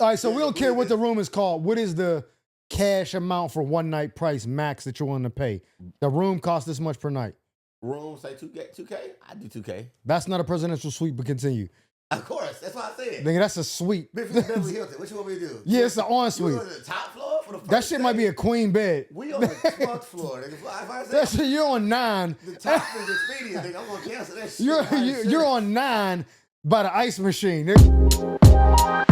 All right, so we don't care what the room is called. What is the cash amount for one night price max that you're willing to pay? The room costs this much per night. Room say 2K? I do 2K. That's not a presidential suite, but continue. Of course, that's what I said. Nigga, that's a suite. Beverly Hilton. What you want me to do? Yeah, it's an ensuite. You on the top floor for the first That shit might be a queen bed. We on the 12th floor, nigga. If I say That shit, you're on 9. the top is Expedia, nigga. I'm gonna cancel that shit. You're on 9 by the ice machine, nigga.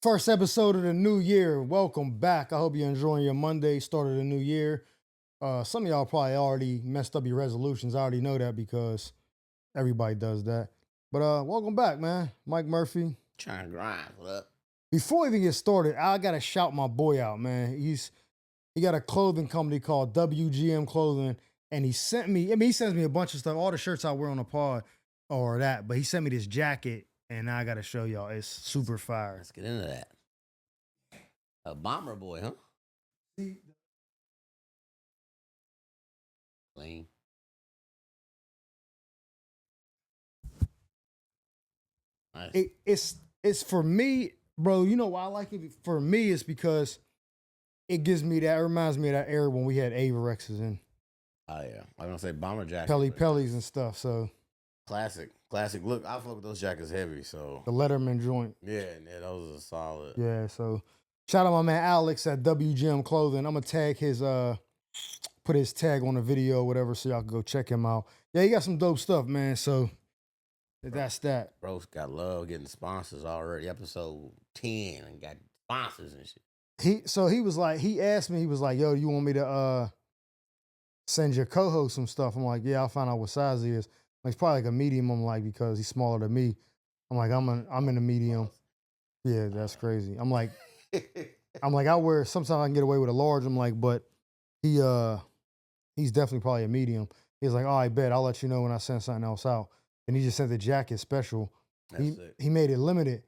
First episode of the new year. Welcome back. I hope you're enjoying your Monday, start of the new year. Some of y'all probably already messed up your resolutions. I already know that because everybody does that. But welcome back, man. Mike Murphy. Trying to grind. What up? Before we even get started, I gotta shout my boy out, man. He got a clothing company called WGM Clothing, and he sent me. I mean, he sends me a bunch of stuff. All the shirts I wear on the pod or that, but he sent me this jacket, and I gotta show y'all. It's super fire. Let's get into that. A bomber boy, huh? Clean. Nice. It's for me, bro. You know why I like it? For me, it's because it gives me that. It reminds me of that era when we had Avirexes and Oh yeah, I'm gonna say bomber jacket. Pellies and stuff. So classic look. I fuck with those jackets heavy. So the Letterman joint. yeah, those are solid. Yeah. So shout out my man Alex at WGM Clothing. I'm gonna tag his put his tag on the video or whatever, so y'all can go check him out. Yeah, he got some dope stuff, man. So that's that. Bro's got love getting sponsors already. Episode 10 and got sponsors and shit. He asked me, he was like, yo, you want me to send your co-host some stuff? I'm like, yeah, I'll find out what size he is. Like, it's probably like a medium, I'm like, because he's smaller than me. I'm like, I'm in a medium. Yeah, that's crazy. I'm like, I wear, sometimes I can get away with a large. I'm like, but he's definitely probably a medium. He's like, oh, I bet I'll let you know when I send something else out. And he just sent the jacket special. He made it limited.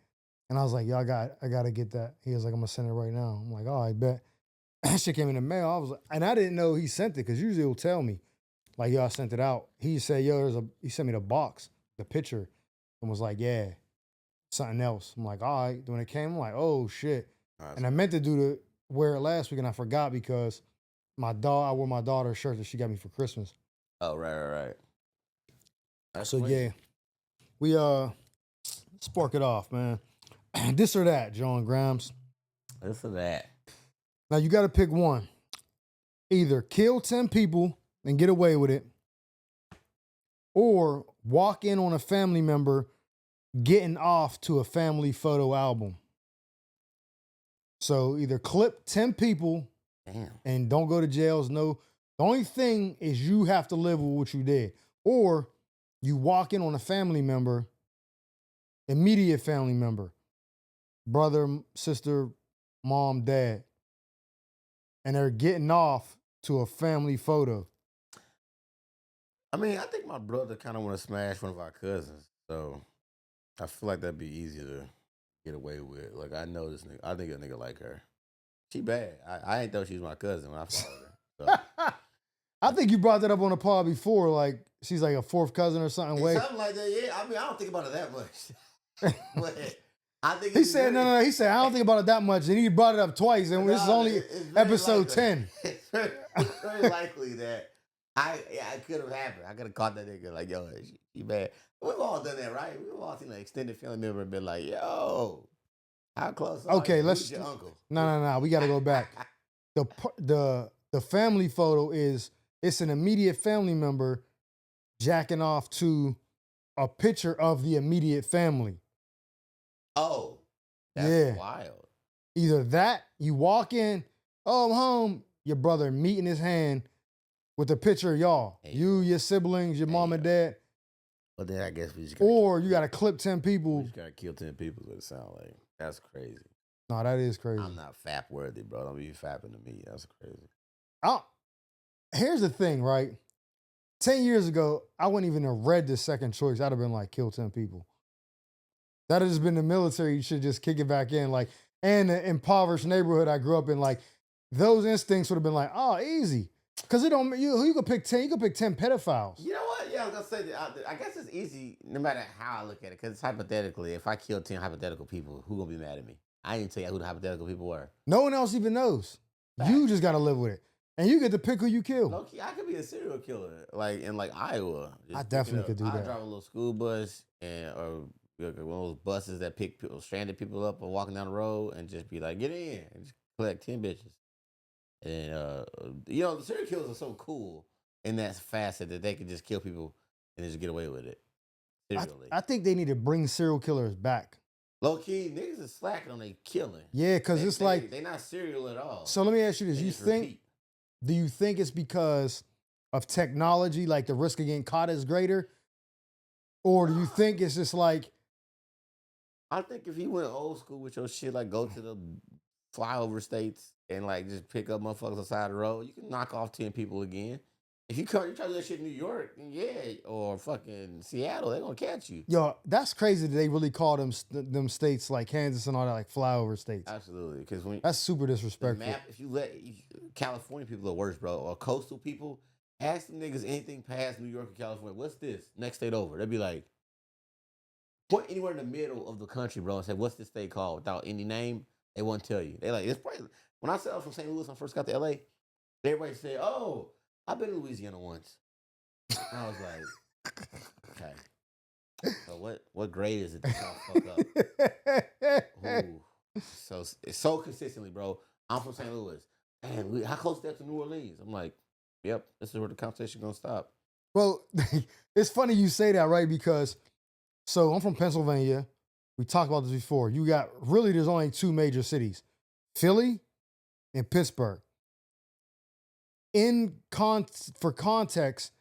And I was like, yo, I got to get that. He was like, I'm going to send it right now. I'm like, oh, I bet. That shit came in the mail. I was like, and I didn't know he sent it because usually he'll tell me, like, yo, I sent it out. He said, yo, he sent me the box, the picture, and was like, yeah, something else. I'm like, all right. When it came, I'm like, oh, shit. And I meant to wear it last week, and I forgot because I wore my daughter's shirt that she got me for Christmas. Oh, right. That's so, funny. yeah, we spark it off, man. This or that, John Grimes. This or that. Now, you got to pick one. Either kill 10 people and get away with it, or walk in on a family member getting off to a family photo album. So either clip 10 people and don't go to jails. No, the only thing is you have to live with what you did. Or you walk in on a family member, immediate family member, brother, sister, mom, dad, and they're getting off to a family photo. I mean, I think my brother kind of want to smash one of our cousins, so I feel like that'd be easier to get away with. Like, I know this nigga. I think a nigga like her. She bad. I ain't thought she was my cousin when I followed her. So. I think you brought that up on the pod before. Like, she's like a fourth cousin or something. Something like that, yeah. I mean, I don't think about it that much. But I think he said, no. He said, I don't think about it that much. And he brought it up twice. And this is only episode 10. It's very likely that it could have happened. I could have caught that nigga like, yo, she bad. We've all done that, right? We've all seen an extended family member and been like, yo, how close are you? Let's. Your uncle? No. We got to go back. The family photo it's an immediate family member jacking off to a picture of the immediate family. Oh, that's wild. Either that, you walk in, oh, I'm home, your brother meeting his hand with a picture of y'all. Hey, you, your siblings, your mom and dad. But then I guess we just you got to clip 10 people. We just got to kill 10 people, what it sounds like. That's crazy. No, that is crazy. I'm not fap worthy, bro. Don't be fapping to me. That's crazy. Here's the thing, right? 10 years ago, I wouldn't even have read the second choice. I'd have been like, kill 10 people. That has been the military. You should just kick it back in. Like, and the impoverished neighborhood I grew up in, like, those instincts would have been like, oh, easy. Because it don't you could pick 10. You could pick 10 pedophiles. You know what? Yeah, I was gonna say that. I guess it's easy, no matter how I look at it, because it's hypothetically. If I kill 10 hypothetical people, who gonna be mad at me? I didn't tell you who the hypothetical people were. No one else even knows. You just gotta live with it, and you get to pick who you kill. Low key, I could be a serial killer, like in like Iowa. I definitely could do I that. drive a little school bus or one of those buses that pick stranded people up and walking down the road, and just be like, get in, and just collect 10 bitches. And the serial killers are so cool in that facet that they can just kill people and just get away with it. I think they need to bring serial killers back. Low key, niggas is slacking on their killing. Yeah, because it's like they not serial at all. So let me ask you this: do you think it's because of technology, like the risk of getting caught is greater, or do you think it's just like? I think if you went old school with your shit, like go to the flyover states and like just pick up motherfuckers on the side of the road, you can knock off 10 people again. If you try to do that shit in New York, yeah, or fucking Seattle, they're gonna catch you. Yo, that's crazy that they really call them states like Kansas and all that like flyover states. Absolutely, because that's super disrespectful. Map, if you let California people are worse, bro, or coastal people, ask them niggas anything past New York or California. What's this next state over? They'd be like, point anywhere in the middle of the country, bro, and say, what's this state called without any name? They won't tell you. They like, it's probably, when I said I was from St. Louis when I first got to LA, everybody said, oh, I've been to Louisiana once. And I was like, okay. So what grade is it that y'all fuck up? Ooh. So it's so consistently, bro. I'm from St. Louis. Man, how close is that to New Orleans? I'm like, yep, this is where the conversation gonna stop. Well, it's funny you say that, right? Because so I'm from Pennsylvania. We talked about this before. You got there's only two major cities, Philly and Pittsburgh. For context,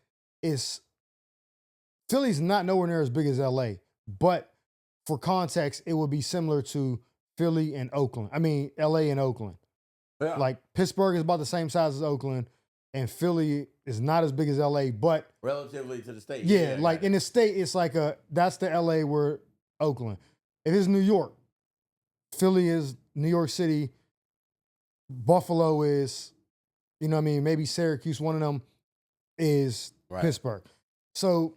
Philly's not nowhere near as big as LA, but for context, it would be similar to Philly and Oakland. I mean, LA and Oakland. Yeah. Like Pittsburgh is about the same size as Oakland, and Philly is not as big as LA, but relatively to the state. Yeah, like in the state, it's like that's the LA where Oakland. It is New York. Philly is New York City. Buffalo is, you know what I mean? Maybe Syracuse, one of them is Pittsburgh. So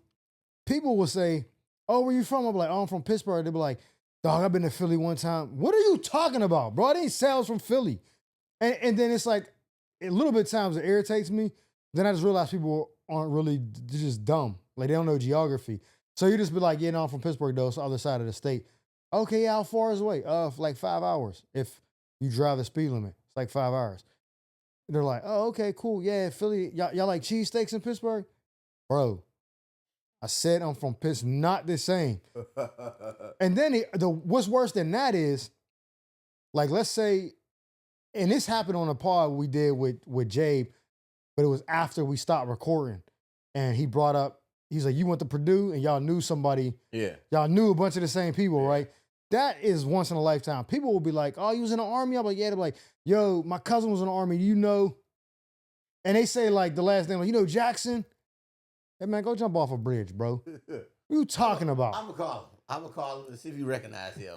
people will say, oh, where you from? I'm like, oh, I'm from Pittsburgh. They'll be like, dog, I've been to Philly one time. What are you talking about, bro? I didn't say I was from Philly. And then it's like, a little bit of times it irritates me. Then I just realize people aren't really, they're just dumb. Like they don't know geography. So you just be like, yeah, no, I'm from Pittsburgh though. It's the other side of the state. Okay, how far is it away? Like 5 hours. If you drive the speed limit, it's like 5 hours. They're like, oh, okay, cool. Yeah, Philly, y'all like cheesesteaks in Pittsburgh? Bro, I said I'm from Pittsburgh, not the same. And then what's worse than that is, like, let's say, and this happened on a pod we did with Jabe, but it was after we stopped recording. And he brought up, he's like, you went to Purdue and y'all knew somebody. Yeah. Y'all knew a bunch of the same people, right? That is once in a lifetime. People will be like, oh, you was in the army? I'm like, yeah. They're like, yo, my cousin was in the army. Do you know? And they say like the last name, like, you know Jackson? Hey, man, go jump off a bridge, bro. What are you talking about? I'm going to call him and see if you recognize him.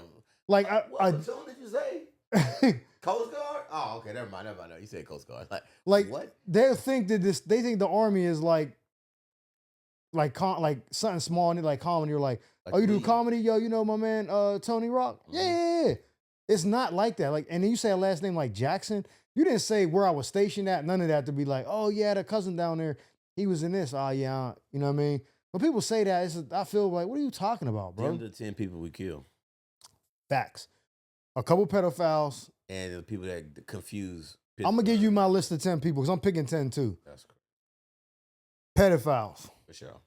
Like, what platoon did you say? Coast Guard? Oh, okay, never mind. No, you said Coast Guard. Like what? They think the army is like something small and like comedy. You're like, oh, you do comedy? Yo, you know my man Tony Rock? Mm-hmm. Yeah. It's not like that. Like, and then you say a last name like Jackson. You didn't say where I was stationed at. None of that to be like, oh yeah, the cousin down there, he was in this. Oh yeah, you know what I mean? When people say that, I feel like, what are you talking about, bro? 10 to 10 people we kill. Facts. A couple pedophiles. And the people that confuse. I'm going to give you my list of 10 people because I'm picking 10 too. That's correct. Pedophiles. For sure.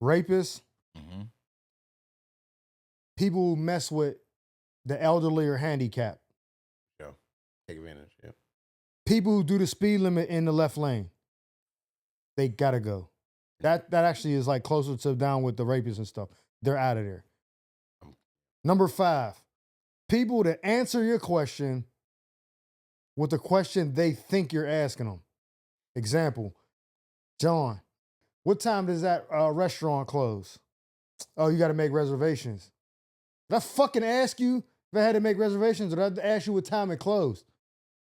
Rapists. Mm-hmm. People who mess with the elderly or handicapped. Yeah. Take advantage. Yeah. People who do the speed limit in the left lane. They got to go. That actually is like closer to down with the rapists and stuff. They're out of there. Number 5. People that answer your question with the question they think you're asking them. Example, John, what time does that restaurant close? Oh, you got to make reservations. Did I fucking ask you if I had to make reservations or did I ask you what time it closed?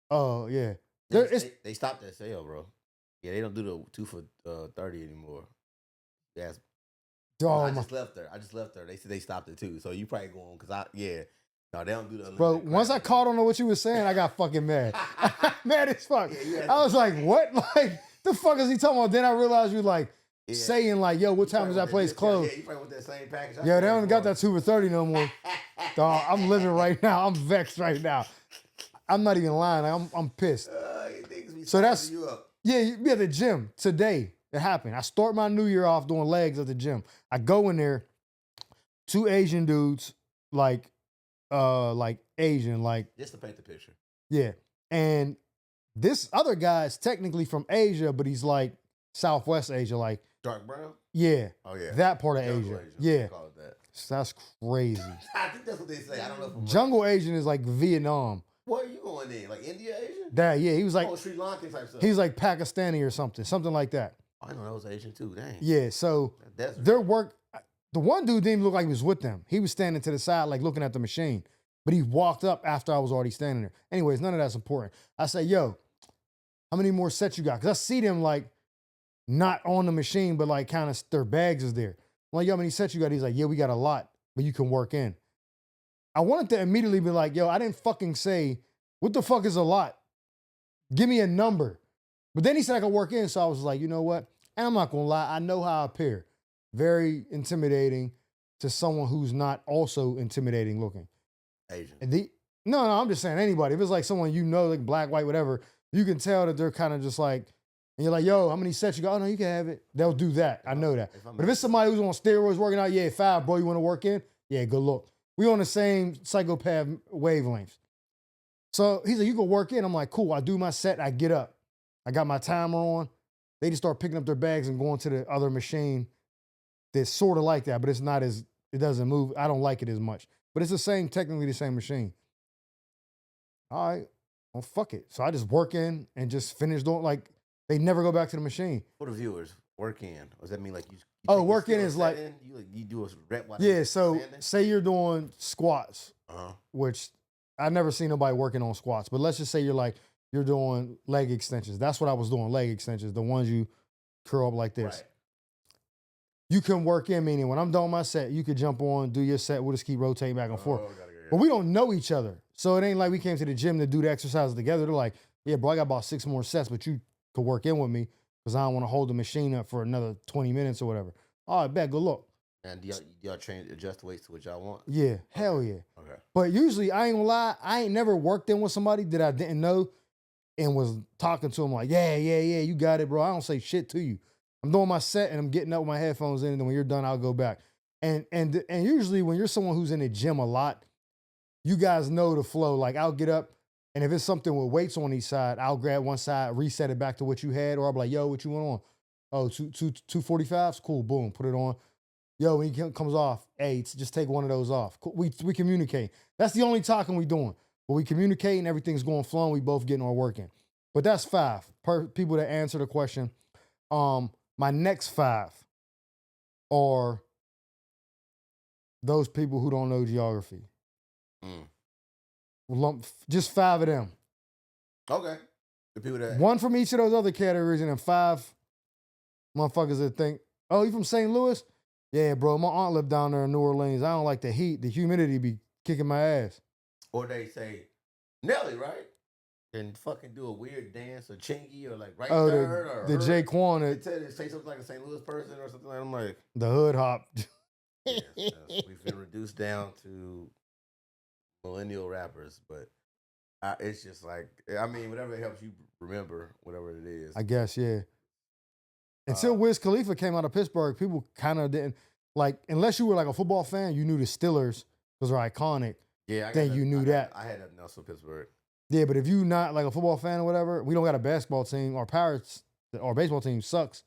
Oh, yeah. They stopped that sale, bro. Yeah, they don't do the 2 for $30 anymore. Yes. I just left there. They said they stopped it too. So you probably going because no, they don't do the. Bro, once I caught on to what you were saying, I got fucking mad. Mad as fuck. Yeah, I was like, what? Like, the fuck is he talking about? Then I realized you like saying like, yo, what time is that place closed? Yeah, you probably want that same package. Yeah, they don't got that 2 for $30 no more. Dog, I'm living right now. I'm vexed right now. I'm not even lying. I'm pissed. So that's you up. Yeah, at the gym today. It happened. I start my new year off doing legs at the gym. I go in there, 2 Asian dudes, like Asian, like just to paint the picture. Yeah, and this other guy is technically from Asia, but he's like Southwest Asia, like dark brown. Yeah. Oh yeah. That part of Asia. Yeah. Call it that. That's crazy. I think that's what they say. I don't know. Jungle Asian is like Vietnam. Where are you going in? Like India Asian? Yeah, he was like Sri Lankan type stuff. He was like Pakistani or something like that. I know that was Asian too. Dang. Yeah, so their work. The one dude didn't even look like he was with them. He was standing to the side, like looking at the machine. But he walked up after I was already standing there. Anyways, none of that's important. I say, yo, how many more sets you got? Because I see them like not on the machine, but like kind of their bags is there. I'm like, yo, how many sets you got? He's like, yeah, we got a lot, but you can work in. I wanted to immediately be like, yo, I didn't fucking say, what the fuck is a lot? Give me a number. But then he said I could work in, so I was like, you know what? And I'm not gonna lie, I know how I appear. Very intimidating to someone who's not also intimidating looking. Asian. No, I'm just saying anybody. If it's like someone you know, like black, white, whatever, you can tell that they're kind of just like, and you're like, yo, how many sets you got? Oh, no, you can have it. They'll do that. I know that. But if it's somebody who's on steroids working out, yeah, 5, bro, you want to work in? Yeah, good look. We on the same psychopath wavelengths. So he's like, you can work in. I'm like, cool. I do my set. I get up. I got my timer on. They just start picking up their bags and going to the other machine that's sort of like that, but it's not as, it doesn't move. I don't like it as much. But it's the same, technically the same machine. All right. Well, fuck it. So I just work in and just finish doing, like, they never go back to the machine. For the viewers, work in. Does that mean like you work in is like, you do a rep while yeah, so say you're doing squats, which I never seen nobody working on squats, but let's just say you're doing leg extensions. That's what I was doing, leg extensions, the ones you curl up like this. Right. You can work in, meaning when I'm done my set, you could jump on, do your set, we'll just keep rotating back and forth. But we don't know each other. So it ain't like we came to the gym to do the exercises together. They're like, yeah, bro, I got about 6 more sets, but you could work in with me because I don't want to hold the machine up for another 20 minutes or whatever. All right, bet, good luck. And do y'all adjust the weights to what y'all want? Yeah, hell yeah. Okay. But usually, I ain't gonna lie, I ain't never worked in with somebody that I didn't know and was talking to them like, yeah, you got it, bro. I don't say shit to you. I'm doing my set and I'm getting up with my headphones in, and then when you're done, I'll go back. And usually when you're someone who's in the gym a lot, you guys know the flow. Like I'll get up, and if it's something with weights on each side, I'll grab one side, reset it back to what you had, or I'll be like, yo, what you want on? Oh, 245s? Cool, boom, put it on. Yo, when he comes off, hey, just take one of those off. Cool. We communicate. That's the only talking we doing. But we communicate and everything's going flowing. We both getting our work in. But that's 5 people that answer the question. My next 5 are those people who don't know geography. Just 5 of them. Okay. The people that 1 from each of those other categories, and then 5 motherfuckers that think, oh, you from St. Louis? Yeah, bro, my aunt lived down there in New Orleans. I don't like the heat. The humidity be kicking my ass. Or they say, Nelly, right? And fucking do a weird dance or chingy or like right there or the Jay Quan. They say something like a St. Louis person or something. I'm like the hood hop. Yes, we've been reduced down to millennial rappers, but it's just like, I mean, whatever helps you remember whatever it is. I guess, yeah. Until Wiz Khalifa came out of Pittsburgh, people kind of didn't like, unless you were like a football fan, you knew the Steelers because they're iconic. Yeah, then you knew that. I had nothing else for Pittsburgh. Yeah, but if you not like a football fan or whatever, we don't got a basketball team. Our Pirates, our baseball team sucks.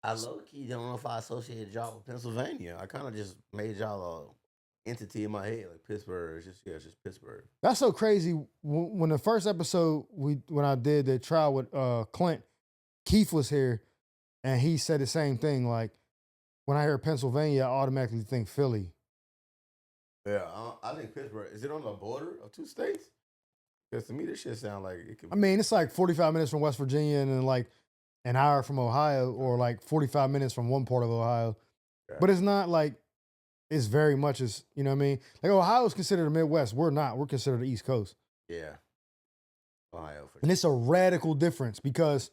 I low-key don't know if I associated y'all with Pennsylvania. I kind of just made y'all a entity in my head, like Pittsburgh. It's just Pittsburgh. That's so crazy. When the first episode when I did the trial with Clint, Keith was here, and he said the same thing. Like when I hear Pennsylvania, I automatically think Philly. Yeah, I think Pittsburgh. Is it on the border of 2 states? Because to me, this shit sound like it could I be. mean, it's like 45 minutes from West Virginia and then like an hour from Ohio, or like 45 minutes from one part of Ohio. Right. But it's not like it's very much as, you know what I mean? Like Ohio's considered the Midwest. We're not. We're considered the East Coast. Yeah. Ohio for And it's a radical difference because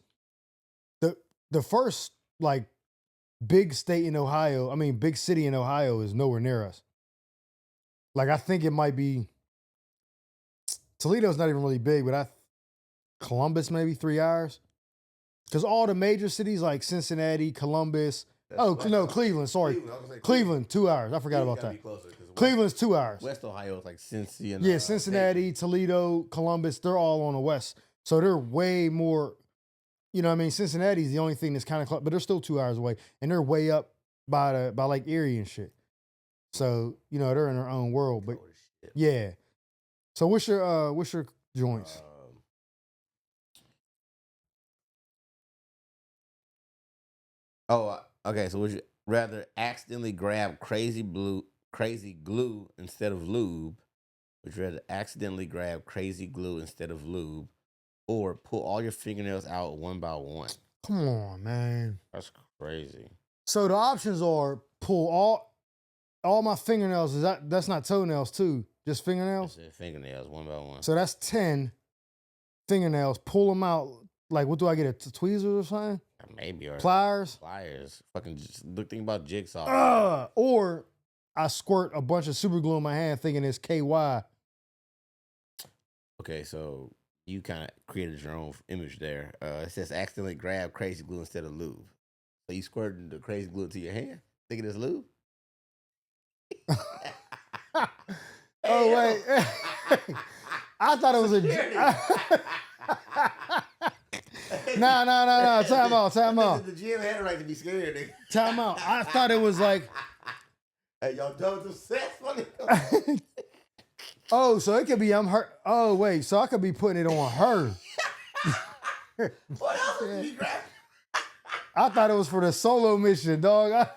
the first like big state in Ohio, I mean big city in Ohio is nowhere near us. Like I think it might be Toledo's not even really big, but Columbus maybe 3 hours. Because all the major cities like Cincinnati, Columbus, Cleveland, sorry. Cleveland, 2 hours. I forgot about that. Cleveland's 2 hours. West Ohio is like Cincy and Yeah, Cincinnati, Toledo, Columbus, they're all on the west. So they're way more, you know what I mean? Cincinnati's the only thing that's kind of close, but they're still 2 hours away. And they're way up by like Erie and shit. So, you know, they're in their own world. But yeah. So what's your joints? Okay. So would you rather accidentally grab crazy glue instead of lube? Would you rather accidentally grab crazy glue instead of lube, or pull all your fingernails out one by one? Come on, man. That's crazy. So the options are pull all my fingernails. That's not toenails too? Just fingernails? Fingernails one by one. So that's 10 fingernails. Pull them out. Like, what do I get? Tweezers or something? Maybe. Or pliers. Fucking just think about jigsaw. Or I squirt a bunch of super glue in my hand thinking it's KY. Okay, so you kind of created your own image there. It says accidentally grab crazy glue instead of lube. So you squirting the crazy glue into your hand thinking it's lube? Oh, wait. I thought it was a... No. Time out. The gym had a right to be scared, nigga. Time out. I thought it was like... Hey, y'all done with the sex money? Oh, so it could be I'm her. Oh, wait. So I could be putting it on her. What else did you grab? I thought it was for the solo mission, dog.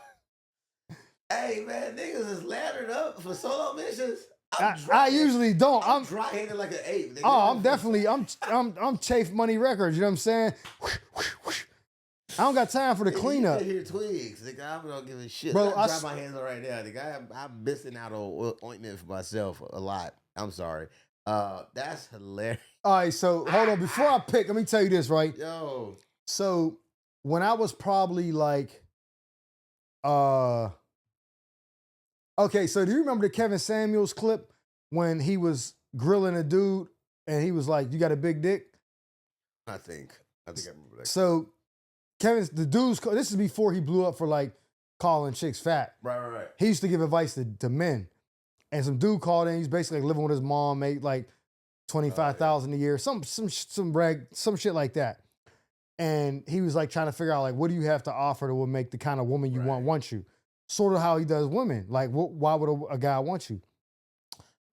Hey, man, niggas is laddered up for solo missions. I usually don't. I'm dry-handed like an ape. Nigga. Oh, I'm definitely, I'm Chafe Money Records, you know what I'm saying? I don't got time for the cleanup. Here twigs, nigga. I'm not giving shit. Bro, I dry my hands right now, nigga. I'm missing out on ointment for myself a lot. I'm sorry. That's hilarious. All right, so hold on. Before I pick, let me tell you this, right? Yo. So when I was probably like, okay, so do you remember the Kevin Samuels clip when he was grilling a dude and he was like, "You got a big dick"? I think I remember that. So the dude's, this is before he blew up for like calling chicks fat. Right. He used to give advice to men. And some dude called in, he's basically like living with his mom, made like $25,000 a year, some shit like that. And he was like trying to figure out like, what do you have to offer that would make the kind of woman you want you? Sort of how he does women. Like, why would a guy want you?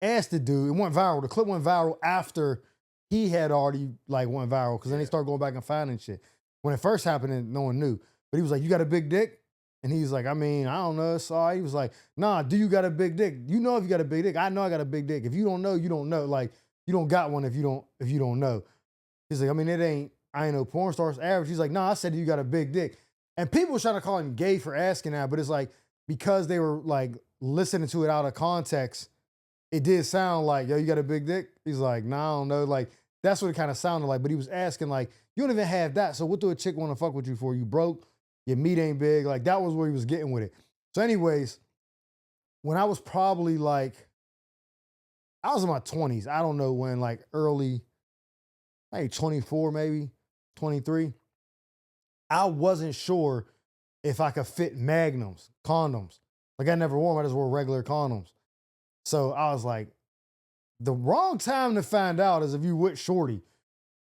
Asked the dude, it went viral. The clip went viral after he had already like went viral, because then they started going back and finding shit. When it first happened, no one knew. But he was like, "You got a big dick?" And he's like, "I mean, I don't know. Sorry." He was like, "Nah, do you got a big dick? You know if you got a big dick. I know I got a big dick. If you don't know, you don't know. Like, you don't got one if you don't know." He's like, "I mean, I ain't no porn star. It's average." He's like, "Nah, I said you got a big dick." And people were trying to call him gay for asking that, but it's like, because they were like listening to it out of context, it did sound like, "Yo, you got a big dick?" He's like, "Nah, I don't know." Like, that's what it kind of sounded like. But he was asking like, "You don't even have that. So what do a chick want to fuck with you for? You broke? Your meat ain't big." Like, that was where he was getting with it. So anyways, when I was probably like, I was in my 20s. I don't know when, like early, maybe 24, maybe 23. I wasn't sure if I could fit magnums, condoms. Like, I never wore them. I just wore regular condoms. So I was like, the wrong time to find out is if you with shorty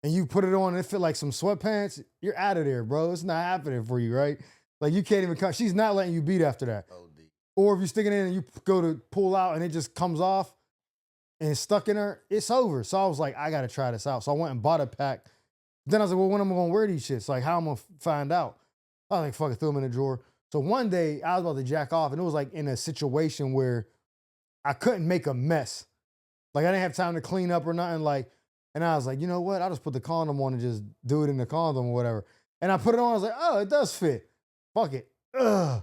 and you put it on and it fit like some sweatpants, you're out of there, bro. It's not happening for you, right? Like, you can't even come. She's not letting you beat after that. Or if you stick it in and you go to pull out and it just comes off and it's stuck in her, it's over. So I was like, I got to try this out. So I went and bought a pack. Then I was like, well, when am I going to wear these shits? Like, how am I going to find out? I was like, fuck it, threw them in the drawer. So one day I was about to jack off, and it was like in a situation where I couldn't make a mess. Like, I didn't have time to clean up or nothing. Like, And I was like, you know what? I'll just put the condom on and just do it in the condom or whatever. And I put it on. I was like, oh, it does fit. Fuck it. Ugh.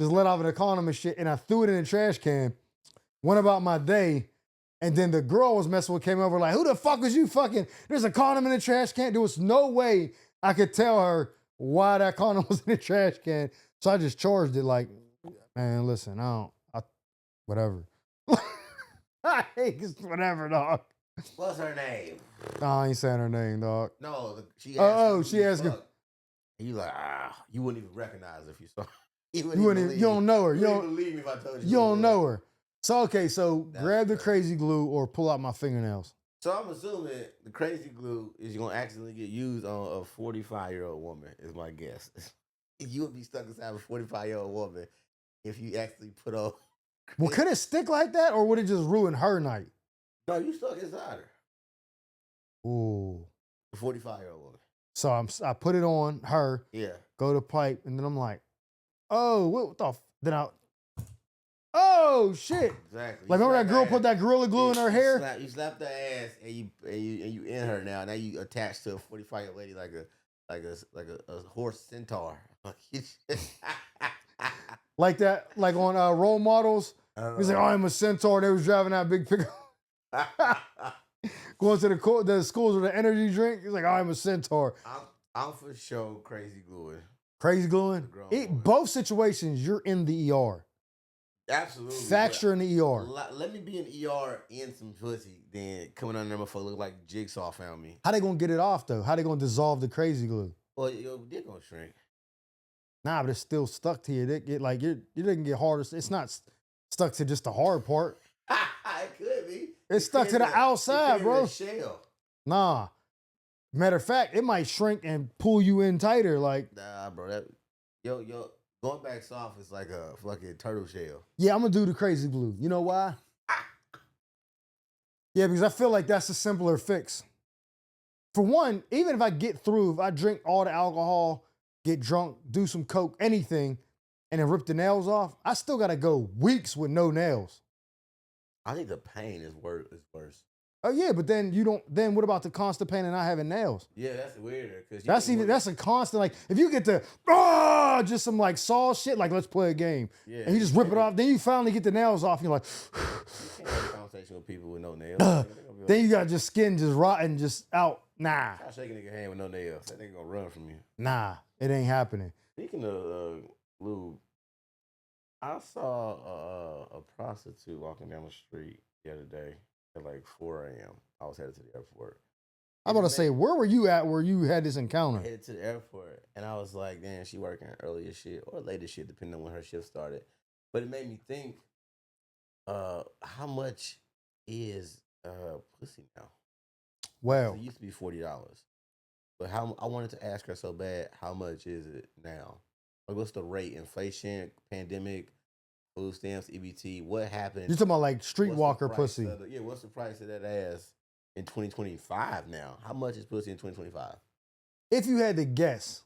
Just let off in the condom and shit. And I threw it in the trash can. Went about my day. And then the girl was messing with, came over like, who the fuck was you fucking? There's a condom in the trash can. There was no way I could tell her why that condom was in the trash can. So I just charged it like, man, listen, whatever. I hate this, whatever, dog. What's her name? No, I ain't saying her name, dog. No, she asked. She asked him. You like, you wouldn't even recognize her if you saw her. You don't know her. You wouldn't believe me if I told you. You don't know her. So, okay, so grab the crazy glue or pull out my fingernails. So I'm assuming the crazy glue is going to accidentally get used on a 45-year-old woman, is my guess. You would be stuck inside a 45-year-old woman if you actually put on. Well, could it stick like that or would it just ruin her night? No, you stuck inside her. Ooh. The 45-year-old woman. So I put it on her. Yeah. Go to pipe, and then I'm like, oh, what the oh shit! Exactly. Like remember that girl put that Gorilla Glue in her hair? You slapped her ass, and you in her now. Now you attached to a 45-year-old lady like a horse centaur. Like that, like on Role Models. He's like, oh, I'm a centaur. They was driving that big pickup. Going to the schools with an energy drink. He's like, oh, I'm a centaur. I'm for sure crazy gluing. Crazy gluing? Both situations, you're in the ER. Absolutely. Facts, you're in the ER. Let me be in the ER in some pussy, then coming on there motherfucker look like Jigsaw found me. How they gonna get it off, though? How they gonna dissolve the crazy glue? Well, your dick gonna shrink. Nah, but it's still stuck to your dick. It didn't get harder. It's not stuck to just the hard part. It could be. It's stuck to the outside, bro. Shell. Nah. Matter of fact, it might shrink and pull you in tighter. Like, nah, bro. Yo, going back soft is like a fucking turtle shell. Yeah, I'm gonna do the crazy glue. You know why? Yeah, because I feel like that's a simpler fix. For one, even if I get through, if I drink all the alcohol, get drunk, do some coke, anything, and then rip the nails off, I still gotta go weeks with no nails. I think the pain is worse. Oh yeah, but then you don't. Then what about the constant pain of not having nails? Yeah, that's weirder. That's a constant. Like if you get to just some like saw shit. Like let's play a game. Yeah, and you just rip it off. Then you finally get the nails off. And you're like, you can't have a conversation with people with no nails. Then you got your skin just rotten, just out. Nah. Try shaking a nigga hand with no nails. That nigga gonna run from you. Nah, it ain't happening. Speaking of lube, I saw a prostitute walking down the street the other day at like 4 a.m. I was headed to the airport. I'm about to say, where were you at where you had this encounter? Headed to the airport, and I was like, damn, she working early as shit or late as shit, depending on when her shift started. But it made me think, how much is pussy now? Well, it used to be $40, but I wanted to ask her so bad, how much is it now? Like, what's the rate? Inflation, pandemic, food stamps, EBT. What happened? You're talking about like streetwalker pussy. What's the price of that ass in 2025 now? How much is pussy in 2025? If you had to guess,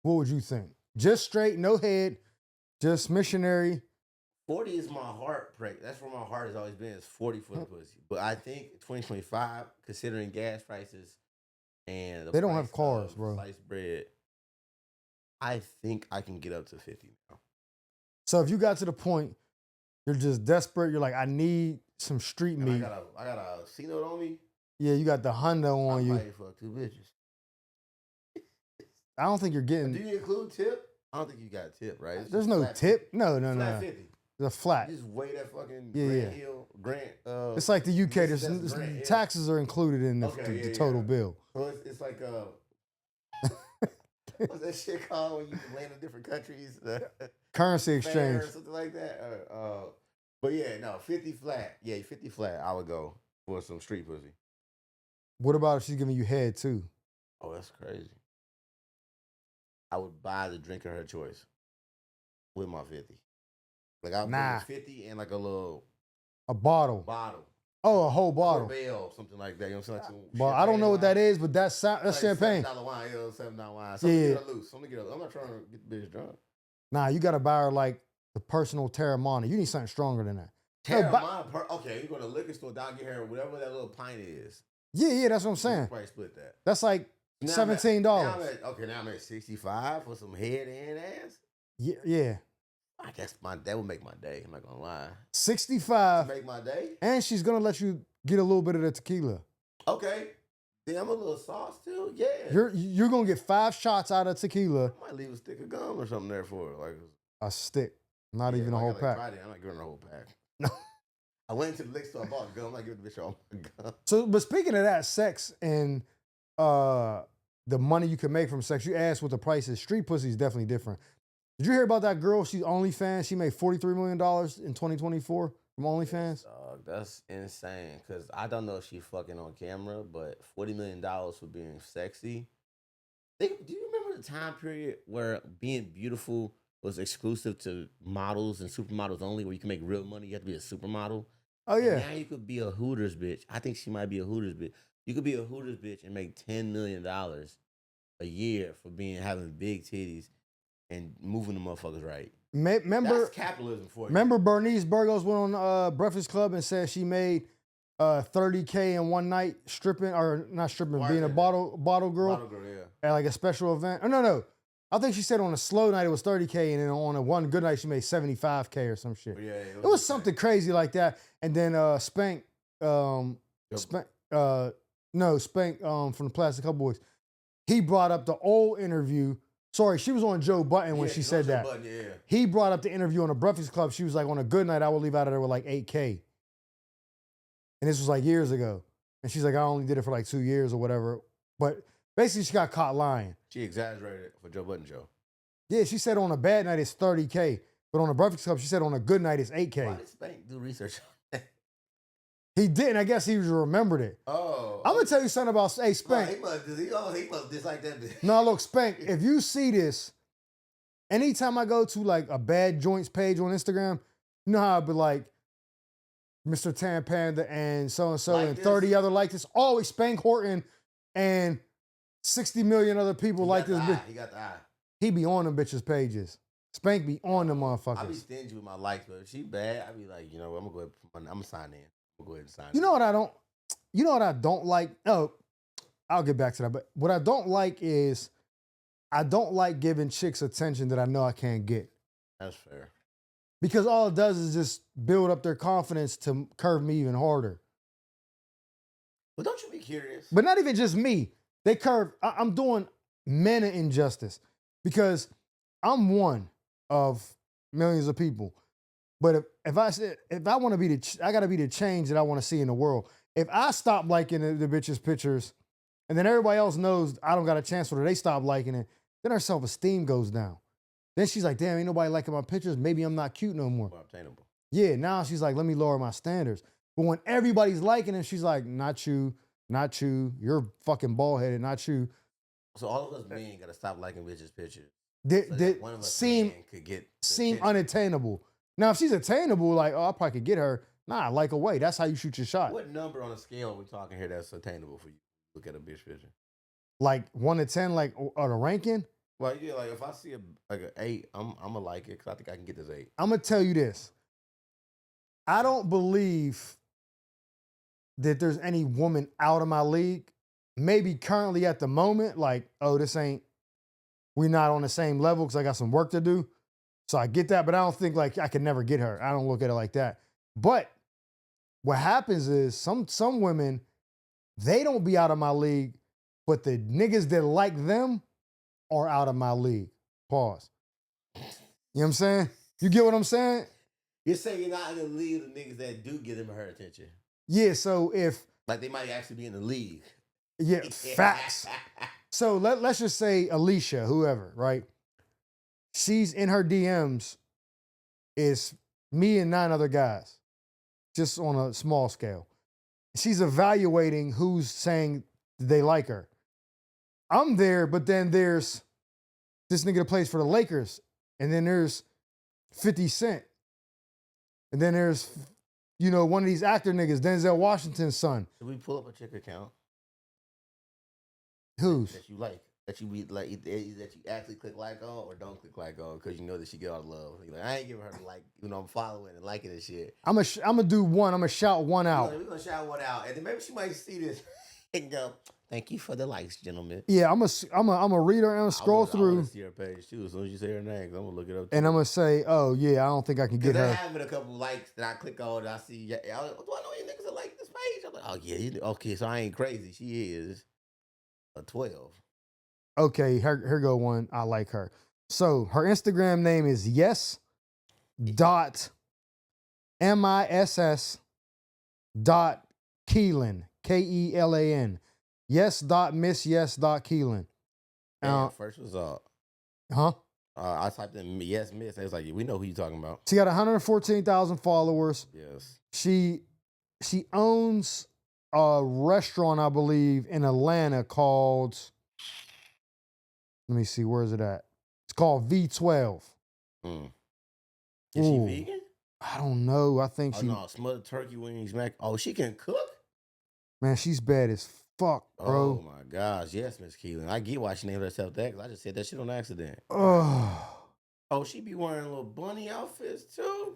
what would you think? Just straight, no head, just missionary. 40 is my heart break. That's where my heart has always been. It's 40 for the pussy. But I think 2025, considering gas prices and they don't have cars, bro. Sliced bread, I think I can get up to 50 now. So if you got to the point, you're just desperate. You're like, I need some street meat. I got a C-note on me. Yeah, you got the Hundo on you. I fuck 2 bitches. I don't think you're getting. Do you include tip? I don't think you got tip, right? There's no tip. No. Flat 50. It's a flat. You just weigh that fucking Grant. It's like the UK. Taxes are included in the total bill. So it's like what's that shit called when you land in different countries? Currency exchange. Or something like that. But yeah, no, 50 flat. Yeah, 50 flat. I would go for some street pussy. What about if she's giving you head too? Oh, that's crazy. I would buy the drink of her choice with my 50. Like I'll bring 50 and like a bottle. Oh, a whole bottle. Or something like that. You know what I'm saying? Well, I don't know what that is, but that's like champagne. $7 wine, $7 wine. So yeah. I'm not trying to get the bitch drunk. Nah, you gotta buy her like the personal Terramana. You need something stronger than that. Terramana? Okay, you go to the liquor store, down get her whatever that little pint is. Yeah, that's what I'm You saying. probably split that. That's like $17. Now I'm at 65 for some head and ass. Yeah. I guess that would make my day. I'm not gonna lie. 65. To make my day. And she's gonna let you get a little bit of the tequila. Okay. Then I'm a little sauce too. Yeah. You're gonna get 5 shots out of tequila. I might leave a stick of gum or something there for her. Like a stick. Not even a whole pack. I'm not giving her a whole pack. No. I went into the liquor store, I bought gum. I'm not giving the bitch all my gum. So, but speaking of that, sex and the money you can make from sex, you asked what the price is. Street pussy is definitely different. Did you hear about that girl? She's OnlyFans. She made $43 million in 2024 from OnlyFans. That's insane. Because I don't know if she's fucking on camera, but $40 million for being sexy. Do you remember the time period where being beautiful was exclusive to models and supermodels only, where you can make real money? You have to be a supermodel. Oh, yeah. Now you could be a Hooters bitch. I think she might be a Hooters bitch. You could be a Hooters bitch and make $10 million a year for having big titties and moving the motherfuckers right. Remember, that's capitalism for you. Remember Bernice Burgos went on Breakfast Club and said she made $30K in one night stripping, or not stripping, being a bottle girl. Bottle girl, yeah. At like a special event. Oh, no. I think she said on a slow night it was $30K, and then on a one good night she made $75K or some shit. Yeah, it was something crazy like that. And then Spank from the Plastic Cowboys, he brought up the old interview. Sorry, she was on Joe Budden when she said that. Budden, yeah. He brought up the interview on the Breakfast Club. She was like, on a good night, I would leave out of there with like $8K. And this was like years ago. And she's like, I only did it for like 2 years or whatever. But basically, she got caught lying. She exaggerated it for Joe Budden Joe. Yeah, she said on a bad night it's $30K. But on the Breakfast Club, she said on a good night it's $8K. Why did Spank do research on that? He didn't. I guess he remembered it. Oh. I'm going to tell you something about, hey, Spank. He must dislike that bitch. No, look, Spank, if you see this, anytime I go to like a bad joints page on Instagram, you know how I'd be like, Mr. Tan Panda and so-and-so like and this? 30 other like this. Always Spank Horton and 60 million other people like this. He got the eye. He be on them bitches' pages. Spank be on them motherfuckers. I be stingy with my likes, but if she bad, I be like, I'm gonna go ahead. I'm gonna sign in. I'm gonna go ahead and sign in. You know what I don't like? Oh, I'll get back to that. But what I don't like is I don't like giving chicks attention that I know I can't get. That's fair. Because all it does is just build up their confidence to curve me even harder. But don't you be curious? But not even just me. They curve. I'm doing men an injustice because I'm one of millions of people. But if I want to be I got to be the change that I want to see in the world. If I stop liking the bitches' pictures, and then everybody else knows I don't got a chance for it, they stop liking it, then her self-esteem goes down. Then she's like, damn, ain't nobody liking my pictures. Maybe I'm not cute no more. More obtainable. Yeah, now she's like, let me lower my standards. But when everybody's liking it, she's like, not you, you're fucking bald-headed, not you. So all of us men gotta stop liking bitches' pictures. That one of us seem unattainable. Now, if she's attainable, like, oh, I probably could get her. Nah, like away. That's how you shoot your shot. What number on a scale are we talking here that's attainable for you? Look at a bitch picture. Like 1 to 10, like on a ranking? Well, yeah, like if I see an 8, I'm gonna like it because I think I can get this 8. I'm gonna tell you this. I don't believe that there's any woman out of my league. Maybe currently at the moment, like, oh, we're not on the same level because I got some work to do. So I get that, but I don't think like I can never get her. I don't look at it like that. But what happens is some women, they don't be out of my league, but the niggas that like them are out of my league. Pause. You know what I'm saying? You get what I'm saying? You're saying you're not in the league of the niggas that do get him or her attention. Yeah, so if... Like they might actually be in the league. Yeah, facts. So let's just say Alicia, whoever, right? She's in her DMs is me and 9 other guys, just on a small scale. She's evaluating who's saying they like her. I'm there, but then there's this nigga that plays for the Lakers, and then there's 50 Cent. And then there's, one of these actor niggas, Denzel Washington's son. Should we pull up a chick account? Whose? That you like. That you be like that you actually click like on or don't click like on because you know that she get all the love. You're like, I ain't giving her the like, I'm following and liking this shit. I'm gonna do one. I'm gonna shout one out. We're gonna shout one out, and then maybe she might see this. And go, thank you for the likes, gentlemen. Yeah, I'm a read her and scroll I through, want to see her page too. As soon as you say her name, I'm gonna look it up. and I'm gonna say, oh yeah, I don't think I can get Because her. they having a couple likes that I click on and I see, yeah, do I know you niggas that like this page? I'm like, oh yeah, okay, so I ain't crazy. She is a 12. Okay, here go one. I like her. So her Instagram name is yes dot miss dot Keelan, Kelan. Yes dot miss yes dot Keelan. And first result, Huh? I typed in yes, miss. And it's like, we know who you talking about. She got 114,000 followers. Yes. She owns a restaurant, I believe, in Atlanta called. Let me see, where is it at? It's called V12. Mm. Ooh. Is she vegan? I don't know. I think Oh she. no, smothered turkey wings, mac. Oh, she can cook? Man, she's bad as fuck, bro. Oh my gosh, yes, Miss Keelan. I get why she named herself that because I just said that shit on accident. Oh, she be wearing little bunny outfits too.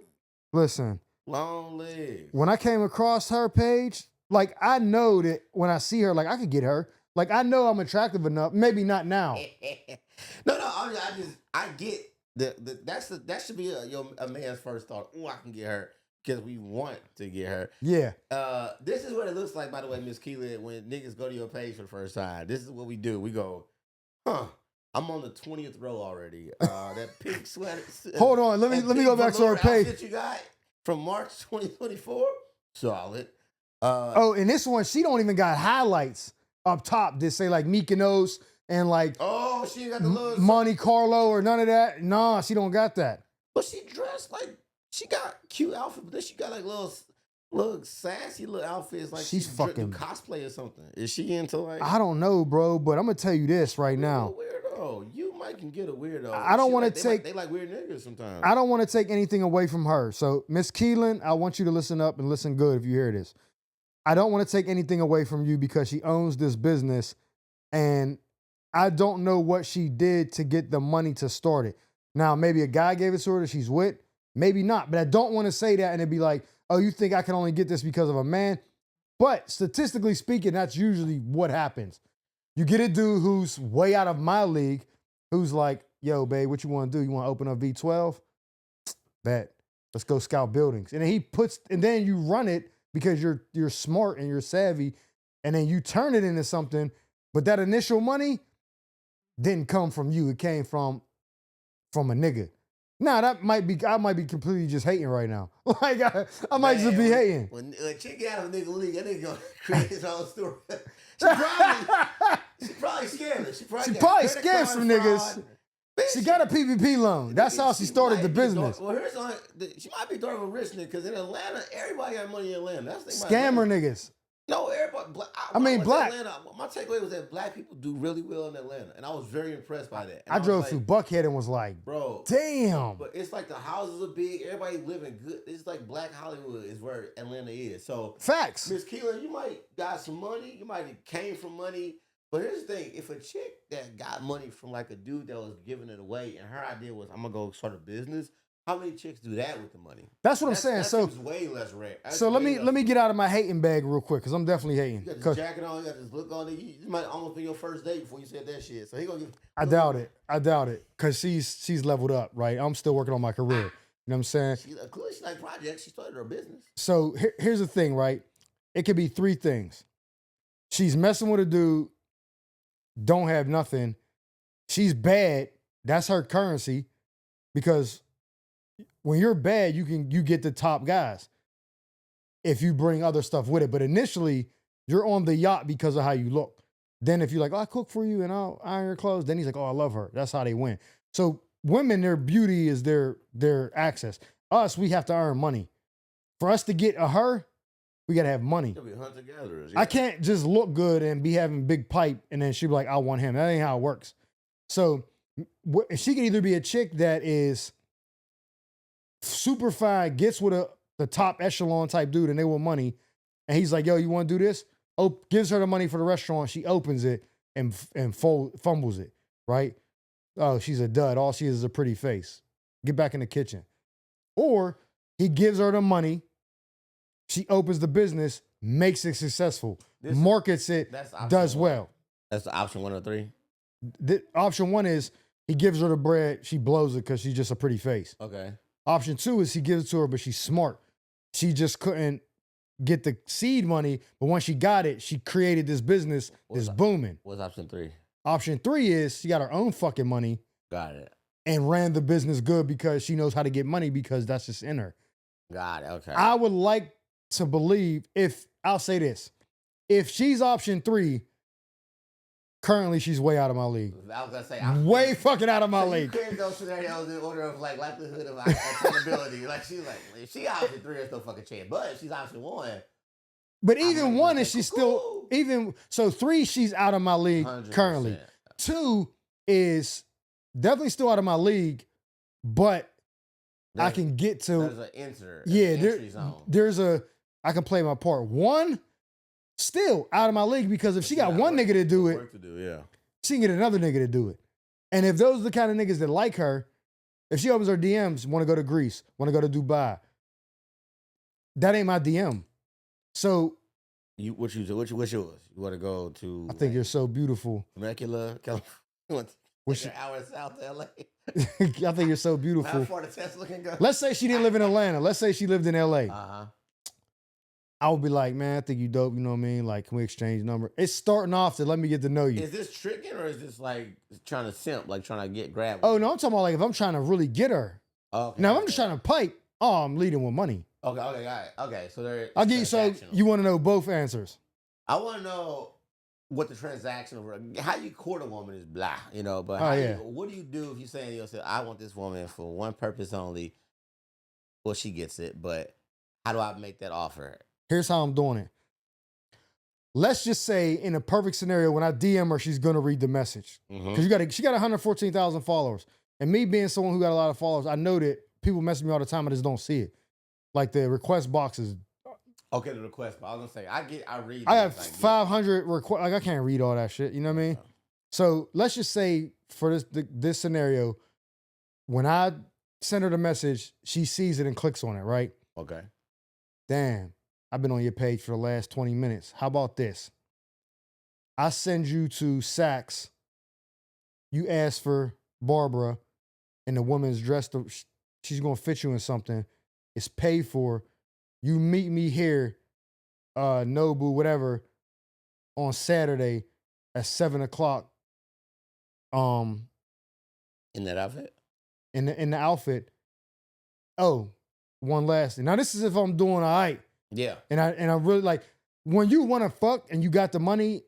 Listen, Long legs. when I came across her page, like I know that when I see her, like I could get her. Like I know I'm attractive enough. Maybe not now. No, I get that should be a man's first thought. Oh, I can get her because we want to get her. Yeah. This is what it looks like, by the way, Miss Keelan, when niggas go to your page for the first time. This is what we do. We go, huh? I'm on the 20th row already. That pink sweater. Hold on. Let me go back to her page. That you got from March 2024. Solid. Oh, and this one, she don't even got highlights up top that say like Mykonos and like she got the little Monte Carlo or none of that. Nah, she don't got that. But she dressed like she got cute outfit, but then she got like little sassy little outfits, like she's fucking cosplay or something. Is she into like? I don't know, bro, but I'm gonna tell you this right now. Weirdo, you might can get a weirdo. I don't want to take. They like weird niggas sometimes. I don't want to take anything away from her. So Miss Keelan, I want you to listen up and listen good if you hear this. I don't want to take anything away from you because she owns this business, and I don't know what she did to get the money to start it. Now, maybe a guy gave it to her that she's with, maybe not, but I don't want to say that and it'd be like, oh, you think I can only get this because of a man? But statistically speaking, that's usually what happens. You get a dude who's way out of my league, who's like, yo, babe, what you want to do? You want to open up V12? Bet. Let's go scout buildings. And then then you run it because you're smart and you're savvy, and then you turn it into something, but that initial money didn't come from you. It came from a nigga. Now I might be completely just hating right now. Like I might just be hating. When a chick get out of a nigga league, that nigga gonna create his own story. She probably scamming. She probably scammed some niggas. She got a PPP loan. That's how she started the business. She might be daughter of a rich nigga because in Atlanta, everybody got money in Atlanta. That's the thing. Scammer niggas. No, everybody. Black. Atlanta, my takeaway was that black people do really well in Atlanta, and I was very impressed by that. And I drove through Buckhead and was like, bro, damn. But it's like the houses are big. Everybody living good. It's like Black Hollywood is where Atlanta is. So facts. Miss Keelan, you might got some money. You might have came from money. But here's the thing: if a chick that got money from like a dude that was giving it away, and her idea was, "I'm gonna go start a business," how many chicks do that with the money? That's what I'm saying. That so seems way less rare. So let me get out of my hating bag real quick because I'm definitely hating. You got this jacket on, you got this look on it. You might almost be your first date before you said that shit. So he gonna give. I doubt it because she's leveled up, right? I'm still working on my career. You know what I'm saying? Clearly, she like projects. She started her business. So here's the thing, right? It could be three things. She's messing with a dude. Don't have nothing. She's bad. That's her currency, because when you're bad, you get the top guys if you bring other stuff with it. But initially, you're on the yacht because of how you look. Then if you're like, oh, I cook for you and I'll iron your clothes, then he's like, oh, I love her. That's how they win. So women, their beauty is their access. Us, we have to earn money. For us to get her, we gotta have money. Be hunter-gatherers. I can't just look good and be having big pipe and then she'll be like, I want him. That ain't how it works. So she can either be a chick that is super fine, gets with the top echelon type dude and they want money, and he's like, yo, you want to do this? Gives her the money for the restaurant. She opens it and fumbles it, right? Oh, she's a dud. All she is a pretty face. Get back in the kitchen. Or he gives her the money. She opens the business, makes it successful, This- markets it, That's option does one. well. That's the option 1 or 3. Option 1 is he gives her the bread, she blows it because she's just a pretty face. Okay. Option 2 is he gives it to her, but she's smart. She just couldn't get the seed money, but once she got it, she created this business that's booming. What's option 3? Option 3 is she got her own fucking money Got it. and ran the business good because she knows how to get money because that's just in her. Got it. Okay. I would like to believe I'll say this, if she's option 3, currently she's way out of my league. I was gonna say Way fucking out of my so league. You create those scenarios in order of like likelihood of attainability. Like she's like, if she option 3, there's no fucking chance. But if she's option 1. But even I'm 1 like, is she's cool. still 3, she's out of my league 100%. currently. 2 is definitely still out of my league, but I can get to. There's an entry zone. I can play my part. 1, still out of my league because if she got one nigga to do it, Work to do, yeah. she can get another nigga to do it. And if those are the kind of niggas that like her, if she opens her DMs, want to go to Greece, want to go to Dubai, that ain't my DM. So What's yours? You want to go to? I think you're so beautiful. Temecula, California. Which- An hour south to LA. I think you're so How beautiful. far the Tesla can go? Let's say she didn't live in Atlanta. Let's say she lived in LA. Uh-huh. I would be like, man, I think you dope. You know what I mean? Like, can we exchange number? It's starting off to let me get to know you. Is this tricking or is this like trying to simp, like trying to get grabbed? Oh, no, I'm talking about like if I'm trying to really get her. Okay. Now, if I'm just trying to pipe, I'm leading with money. Okay, got it. Okay, so there. I'll give you, so you want to know both answers. I want to know what the transactional, how you court a woman is blah, but what do you do if you say to yourself, I want this woman for one purpose only? Well, she gets it, but how do I make that offer? Here's how I'm doing it. Let's just say in a perfect scenario, when I DM her, she's going to read the message. Because she got 114,000 followers. And me being someone who got a lot of followers, I know that people message me all the time. I just don't see it. Like the request boxes. Okay, the request. I was gonna say I read. I have 500 requests. Like I can't read all that shit. You know what I mean? So let's just say for this scenario, when I send her the message, she sees it and clicks on it. Right? Okay. Damn, I've been on your page for the last 20 minutes. How about this? I send you to Saks. You ask for Barbara, and the woman's dressed. She's gonna fit you in something. It's paid for. You meet me here, Nobu, whatever, on Saturday at 7:00. In that outfit? In the outfit. Oh, one last thing. Now this is if I'm doing all right. Yeah. And I really like when you want to fuck and you got the money,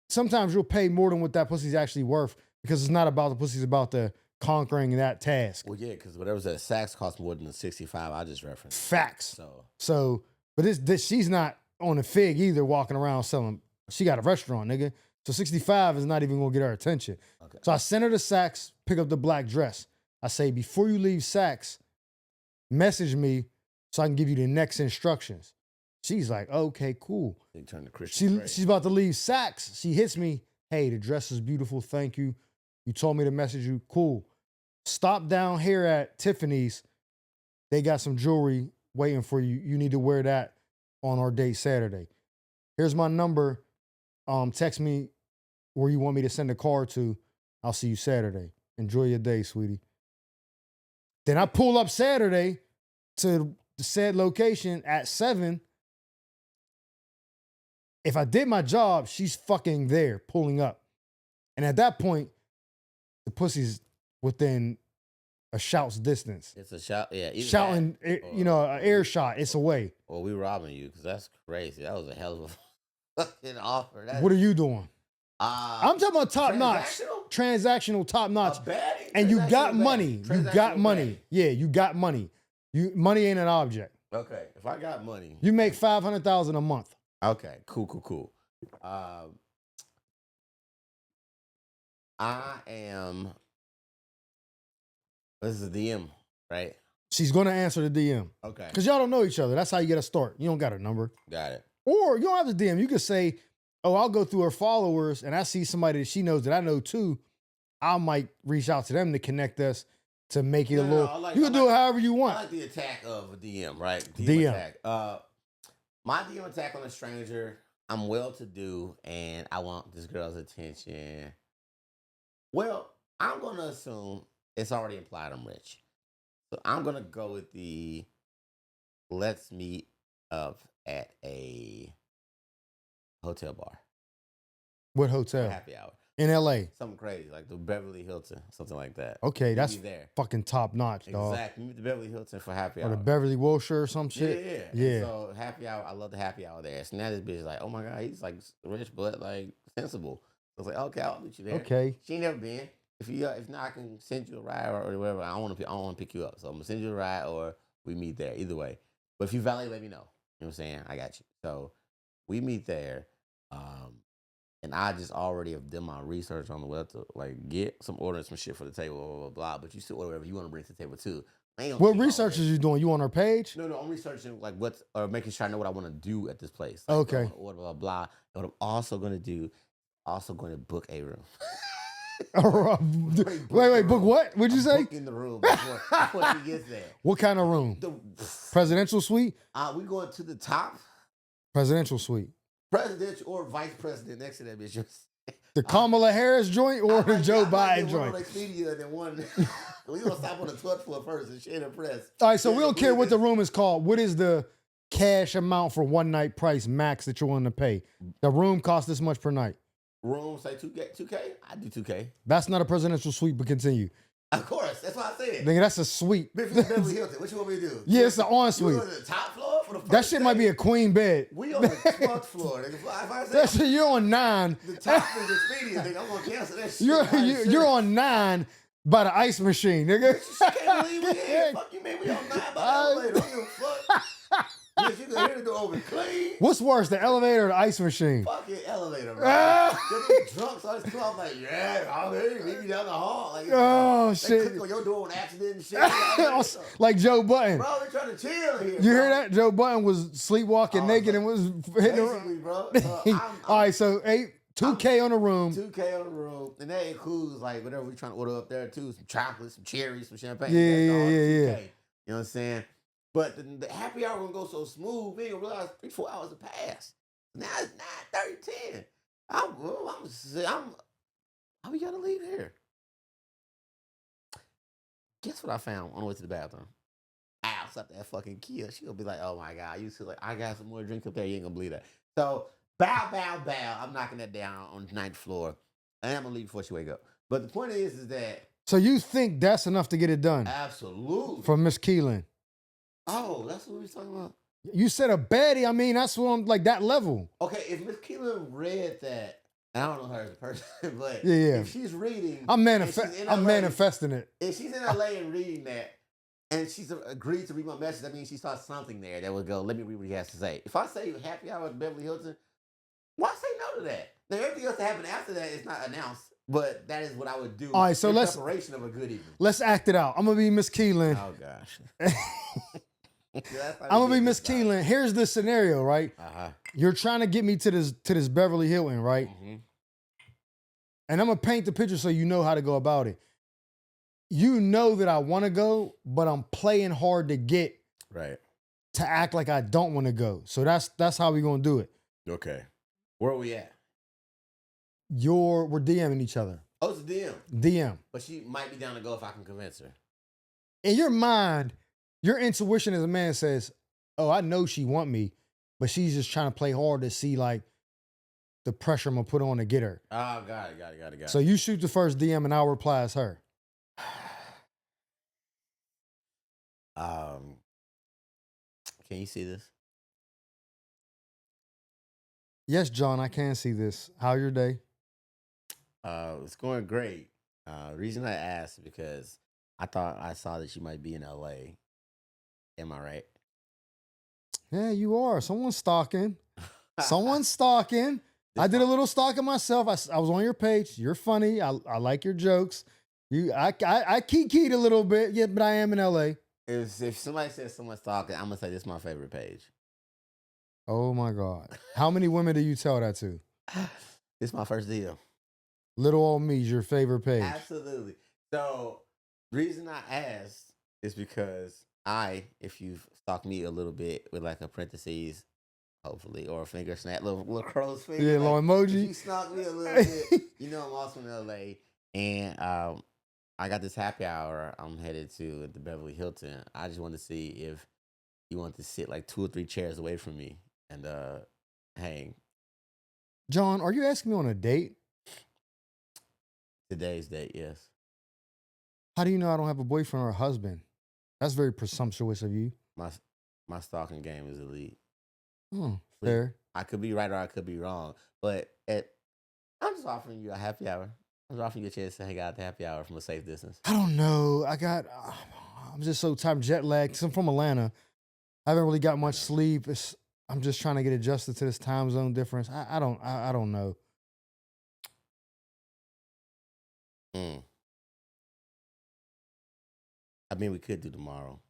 sometimes you'll pay more than what that pussy's actually worth because it's not about the pussy, it's about the conquering that task. Well, yeah, because whatever's at Saks costs more than the 65 I just referenced. Facts. So, but this she's not on the fig either, walking around selling. She got a restaurant, nigga. So 65 is not even gonna get her attention. Okay. So I sent her to Saks, pick up the black dress. I say, before you leave Saks, message me so I can give you the next instructions. She's like, okay, cool. They turn to Christian. She's about to leave Saks. She hits me. Hey, the dress is beautiful. Thank you. You told me to message you. Cool. Stop down here at Tiffany's. They got some jewelry waiting for you. You need to wear that on our date Saturday. Here's my number. Text me where you want me to send a card to. I'll see you Saturday. Enjoy your day, sweetie. Then I pull up Saturday to the said location at 7. If I did my job, she's fucking there, pulling up. And at that point, the pussy's within a shout's distance. It's a shout, yeah. Shouting, an air shot, it's away. Well, we robbing you because that's crazy. That was a hell of a fucking offer. What are you doing? I'm talking about top notch. Transactional top notch. And you got money. You got money. Yeah, you got money. Money ain't an object. Okay, if I got money. You make $500,000 a month. Okay, cool. This is a DM, right? She's going to answer the DM. Okay. Because y'all don't know each other. That's how you get a start. You don't got her number. Got it. Or you don't have to DM. You could say, oh, I'll go through her followers and I see somebody that she knows that I know too. I might reach out to them to connect us to make it a little. You can do it however you want. I like the attack of a DM, right? DM. Attack. My DM attack on a stranger. I'm well to do and I want this girl's attention. Well, I'm gonna assume it's already implied I'm rich. So I'm gonna go with the let's meet up at a hotel bar What for hotel? happy hour. In LA. Something crazy, like the Beverly Hilton, something like that. Okay, Meet that's me there. fucking top notch, dog. Exactly. Meet the Beverly Hilton for happy Or hour. the Beverly Wilshire or some Yeah, shit. yeah. Yeah. And so happy hour, I love the happy hour there. So now this bitch is like, oh my God, he's like rich but like sensible. I was like, okay, I'll meet you there. Okay. She ain't never been. If not, I can send you a ride or whatever. I don't want to pick you up. So I'm gonna send you a ride or we meet there. Either way. But if you valet, let me know. You know what I'm saying? I got you. So we meet there. And I just already have done my research on the web to like get some ordering some shit for the table, blah, blah, blah, blah. But you still order whatever you want to bring to the table too. What research is you doing? You on her page? No, I'm researching like what's or making sure I know what I want to do at this place. Like, okay. Order, blah, blah, blah. And what I'm also going to do, also going to book a room. Wait, book what? What'd you say? In the room before she gets there. What kind of room? Presidential suite? We going to the top. Presidential suite. Presidential or vice president next to that bitch. The Kamala Harris joint or the Joe Biden joint? One on Expedia and then one. We gonna stop on the 12th floor first and shit impressed. All right, so we don't care what the room is called. What is the cash amount for one night price max that you're willing to pay? The room costs this much per night. Room say 2K? I do 2K. That's not a presidential suite, but continue. Of course, that's what I said. Nigga, that's a suite. Beverly Hilton. What you want me to do? Yeah, it's an ensuite. You on the top floor for the first That shit might be a queen bed. We on the 12th floor, nigga. If I say That shit, you're on 9. The top is Expedia, nigga. I'm gonna cancel that shit. You're on 9 by the ice machine, nigga. I can't believe we here. Fuck you, man. We on 9 by the elevator. Don't give a fuck. Bitch, you can hear the door open clean. What's worse, the elevator or the ice machine? Fucking elevator, bro. They're drunk, so I just come off like, yeah, I'm here. Meet me down the hall. Like, oh, they shit. click on your door on accident and shit. Like Joe Button. Bro, they trying to chill here. You hear that? Joe Button was sleepwalking naked and was hitting basically, bro. All right, so 2K on the room. 2K on the room. And that includes like whatever we're trying to order up there too. Some chocolate, some cherries, some champagne. Yeah. You know what I'm saying? But the happy hour gonna go so smooth, we ain't gonna realize 3-4 hours have passed. Now it's 9:30, 10. How we gotta leave here? Guess what I found on the way to the bathroom? Outside that fucking kid. She gonna be like, oh my God, you see like I got some more drink up there, you ain't gonna believe that. So bow. I'm knocking that down on the 9th floor. And I'm gonna leave before she wake up. But the point is that So you think that's enough to get it done? Absolutely. For Miss Keelan. Oh, that's what we was talking about. You said a baddie. I mean, that's what I'm like that level. Okay, if Miss Keelan read that, I don't know her as a person, but yeah. if she's reading, I'm manifesting it. If she's in LA and reading that, and she's agreed to read my message, that means she saw something there that would go, let me read what he has to say. If I say happy hour at Beverly Hilton, why say no to that? Now, everything else that happened after that is not announced, but that is what I would do. All right, so in preparation of a good evening. Let's act it out. I'm gonna be Miss Keelan. Oh gosh. I'm gonna be Miss Keelan. Here's the scenario, right? You're trying to get me to this Beverly Hilton, right? Mm-hmm. And I'm gonna paint the picture so you know how to go about it. You know that I want to go, but I'm playing hard to get right to act like I don't want to go. So that's how we gonna do it. Okay, where are we at? We're DMing each other. Oh, it's a DM. DM. But she might be down to go if I can convince her. In your mind, your intuition as a man says, oh, I know she want me, but she's just trying to play hard to see like the pressure I'm gonna put on to get her. Oh, got it. So you shoot the first DM and I'll reply as her. Can you see this? Yes, John, I can see this. How your day? It's going great. The reason I asked is because I thought I saw that you might be in LA. Am I right? Yeah, you are. Someone's stalking. Someone's stalking. I did a little stalking myself. I was on your page. You're funny. I like your jokes. I kikied a little bit. Yeah, but I am in LA. If somebody says someone's stalking, I'm gonna say this is my favorite page. Oh my God. How many women do you tell that to? It's my first deal. Little old me's your favorite page. Absolutely. So, reason I asked is because if you've stalked me a little bit with like a parentheses hopefully, or a finger snap, little crow's finger. Yeah, little If emoji. you snuck me a little bit, I'm also in LA, and I got this happy hour I'm headed to at the Beverly Hilton. I just want to see if you want to sit like 2 or 3 chairs away from me and hang. John, are you asking me on a date? Today's date, yes. How do you know I don't have a boyfriend or a husband? That's very presumptuous of you. My stalking game is elite. Oh, fair. I could be right or I could be wrong, but I'm just offering you a happy hour. I'm just offering you a chance to hang out at the happy hour from a safe distance. I don't know. I'm just so tired, jet lagged. I'm from Atlanta. I haven't really got much sleep. I'm just trying to get adjusted to this time zone difference. I don't know. I mean, we could do tomorrow,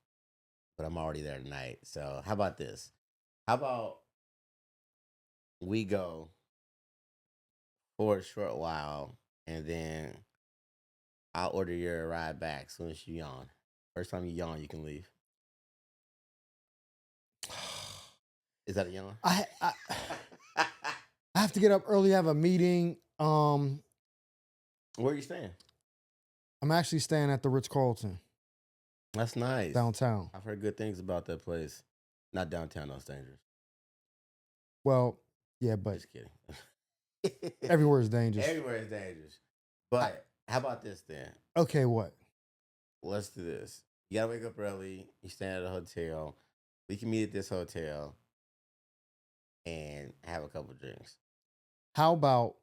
but I'm already there tonight. So how about this? How about we go for a short while, and then I'll order your ride back as soon as you yawn. First time you yawn, you can leave. Is that a yawn? I have to get up early. I have a meeting. Where are you staying? I'm actually staying at the Ritz Carlton That's nice. downtown. I've heard good things about that place. Not downtown, no, it's dangerous. Well, yeah, but Just kidding. everywhere is dangerous. Everywhere is dangerous. But how about this then? Okay, what? Let's do this. You gotta wake up early. You stand at a hotel. We can meet at this hotel and have a couple drinks. How about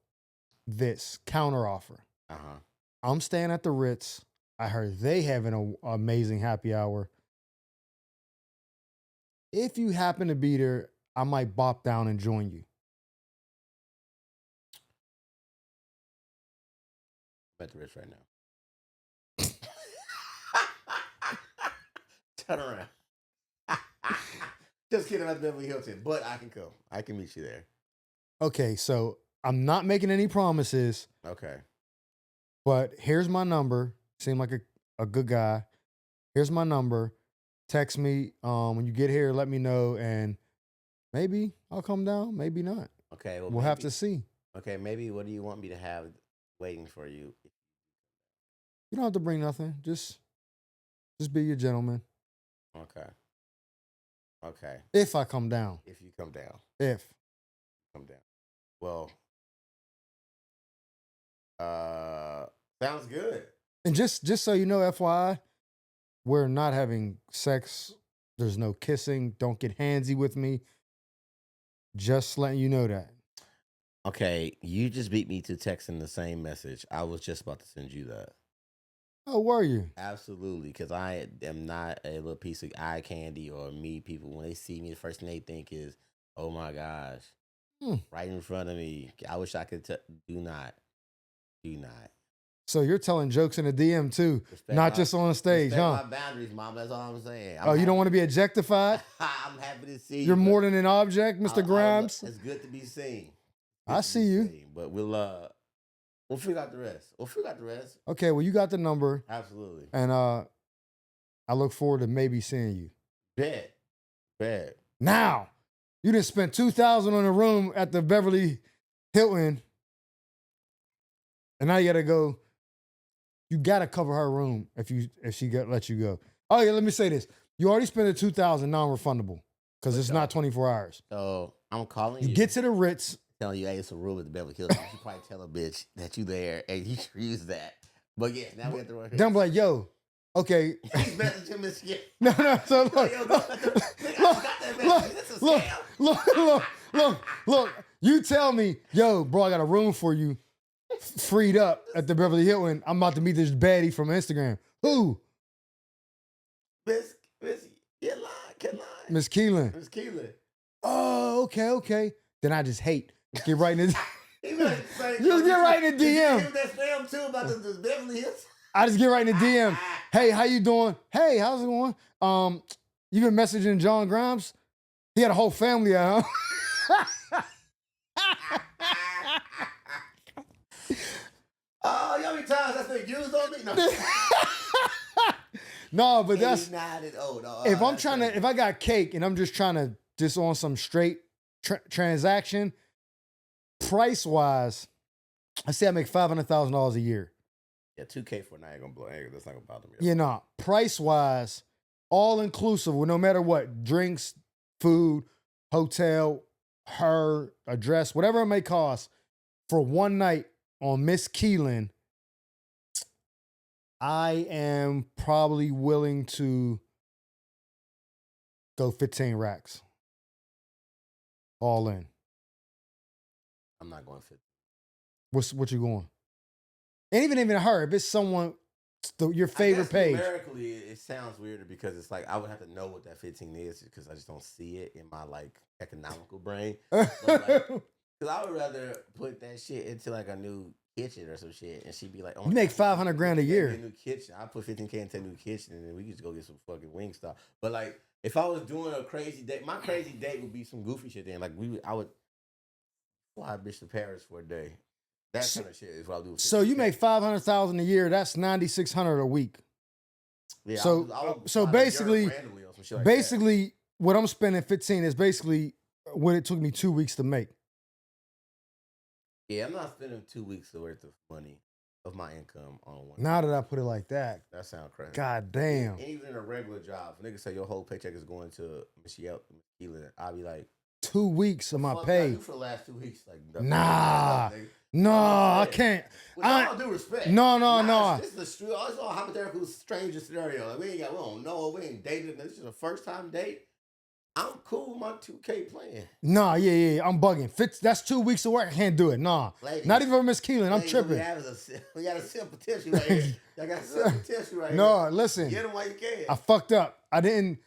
this counter offer? Uh-huh. I'm staying at the Ritz. I heard they have an amazing happy hour. If you happen to be there, I might bop down and join you. I'm at the Ritz right now. Turn around. Just kidding, I'm at Beverly Hilton, but I can come. I can meet you there. Okay, so I'm not making any promises, Okay. but here's my number. Seem like a good guy. Here's my number. Text me when you get here. Let me know, and maybe I'll come down. Maybe not. Okay. Well, We'll have to see. Okay, maybe what do you want me to have waiting for you? You don't have to bring nothing. Just be your gentleman. Okay. Okay. If I come down. If you come down. If. Come down. Well, sounds good. And just so you know, FYI, we're not having sex. There's no kissing. Don't get handsy with me. Just letting you know that. Okay, you just beat me to texting the same message. I was just about to send you that. Oh, were you? Absolutely, because I am not a little piece of eye candy or me. People, when they see me, the first thing they think is, oh my gosh, right in front of me. I wish I could do not. Do not. So you're telling jokes in the DM too, Respect not just on the stage, huh? my boundaries, Mom. That's all I'm saying. You don't want to be objectified? I'm happy to see you. You're more than an object, Mr. Grimes. It's good to be seen. I see you. But we'll figure out the rest. Okay, well, you got the number. Absolutely. And I look forward to maybe seeing you. Bet. Now, you done spent $2,000 on a room at the Beverly Hilton, and now you gotta go. You gotta cover her room if she let you go. Oh yeah, let me say this: you already spent the $2,000 non-refundable because it's not 24 hours. So I'm calling you. You get to the Ritz. Telling you, hey, it's a room at the Beverly Hilton. You should probably tell a bitch that you there and you should use that. But yeah, now we have to run here. Then I'm like, yo, okay. He's messaging him this shit. No. So look. You tell me, yo, bro, I got a room for you, freed up at the Beverly Hilton. I'm about to meet this baddie from Instagram. Who? Miss Keelan. Miss Keelan. Oh, okay. Then I just hate. Get right in the Just get right in the DM. That spam too about the Beverly Hills. I just get right in the DM. Hey, how you doing? Hey, how's it going? You been messaging John Grimes? He had a whole family at home. Oh, how many times that's been used on me? No, no, but that's if I'm trying to, if I got cake and I'm just trying to on some straight transaction price wise, I say I make $500,000 a year. Yeah, 2K for a night ain't gonna blow. That's not gonna bother me. You know, price wise, all inclusive, with no matter what, drinks, food, hotel, her address, whatever it may cost for one night on Miss Keelan, I am probably willing to go 15 racks. All in. I'm not going 50. What you going? And even her, if it's someone your favorite page. Numerically, it sounds weirder because it's like I would have to know what that 15 is because I just don't see it in my like economical brain. But like, cause I would rather put that shit into like a new kitchen or some shit, and she'd be like, "Oh, you make $500,000 a year." A new kitchen. I put 15K into a new kitchen, and then we just go get some fucking wing stuff. But like, if I was doing a crazy date, my crazy date would be some goofy shit. Then like I would fly a bitch to Paris for a day. That kind of shit is what I do. So you make $500,000 a year. That's $9,600 a week. Yeah. So basically, what I'm spending 15 is basically what it took me 2 weeks to make. Yeah, I'm not spending 2 weeks worth of money of my income on one. Now that I put it like that, that sounds crazy. God damn. And even in a regular job, if niggas say your whole paycheck is going to Michelle, I'll be like, 2 weeks of my pay. For the last 2 weeks, like no, I can't. With all due respect. No. This is a it's all hypothetical, stranger scenario. Like we don't know, we ain't dated. This is a first time date. I'm cool with my 2K playing. Nah, yeah, I'm bugging. That's 2 weeks of work. I can't do it. Nah, ladies, not even for Miss Keelan. I'm tripping. We got a simple tissue right here. I got a simple tissue right here. No, listen. Get them while you can. I fucked up. I didn't.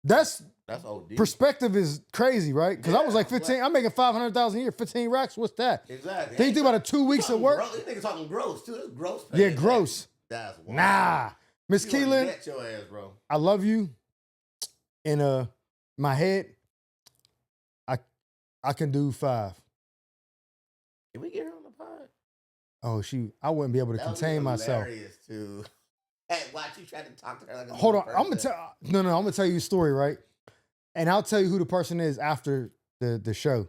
That's OD. Perspective is crazy, right? Because I was like 15. I'm making $500,000 a year. 15 racks. What's that? Exactly. Then you think about it, 2 weeks of work. These niggas talking gross too. It's gross. Yeah, gross. That's wild. Nah, Miss Keelan. Get your ass, bro. I love you. In my head, I can do 5. Can we get her on the pod? Oh, I wouldn't be able to contain myself. Too. Hey, watch you try to talk to her like a Hold on, person. I'm gonna tell you a story, right? And I'll tell you who the person is after the show.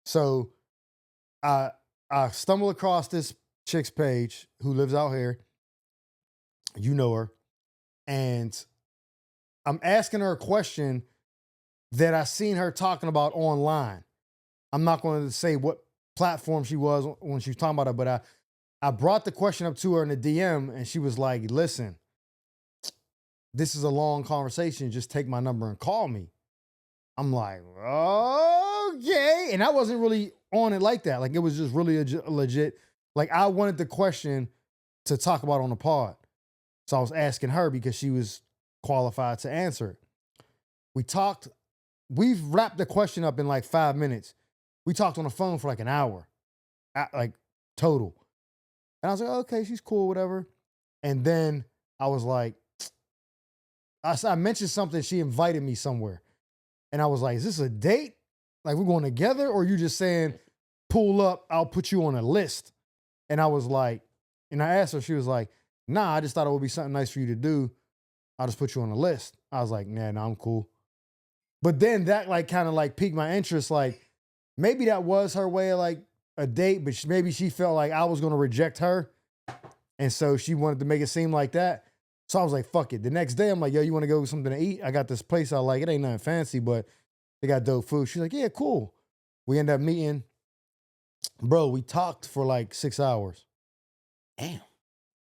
So, I stumbled across this chick's page who lives out here. You know her, and I'm asking her a question that I seen her talking about online. I'm not going to say what platform she was when she was talking about it, but I brought the question up to her in the DM, and she was like, listen, this is a long conversation. Just take my number and call me. I'm like, okay. And I wasn't really on it like that. Like, it was just really legit. Like, I wanted the question to talk about on the pod. So I was asking her because she was qualified to answer it. We talked. We've wrapped the question up in like 5 minutes. We talked on the phone for like an hour, like total. And I was like, okay, she's cool, whatever. And then I was like, I mentioned something. She invited me somewhere. And I was like, is this a date? Like we're going together? Or you just saying, pull up, I'll put you on a list. And I was like, and I asked her, she was like, nah, I just thought it would be something nice for you to do. I'll just put you on a list. I was like, nah, I'm cool. But then that like kind of like piqued my interest. Like maybe that was her way of like a date, but maybe she felt like I was going to reject her. And so she wanted to make it seem like that. So I was like, fuck it. The next day I'm like, yo, you want to go get something to eat? I got this place I like. It ain't nothing fancy, but they got dope food. She's like, yeah, cool. We end up meeting. Bro, we talked for like 6 hours. Damn.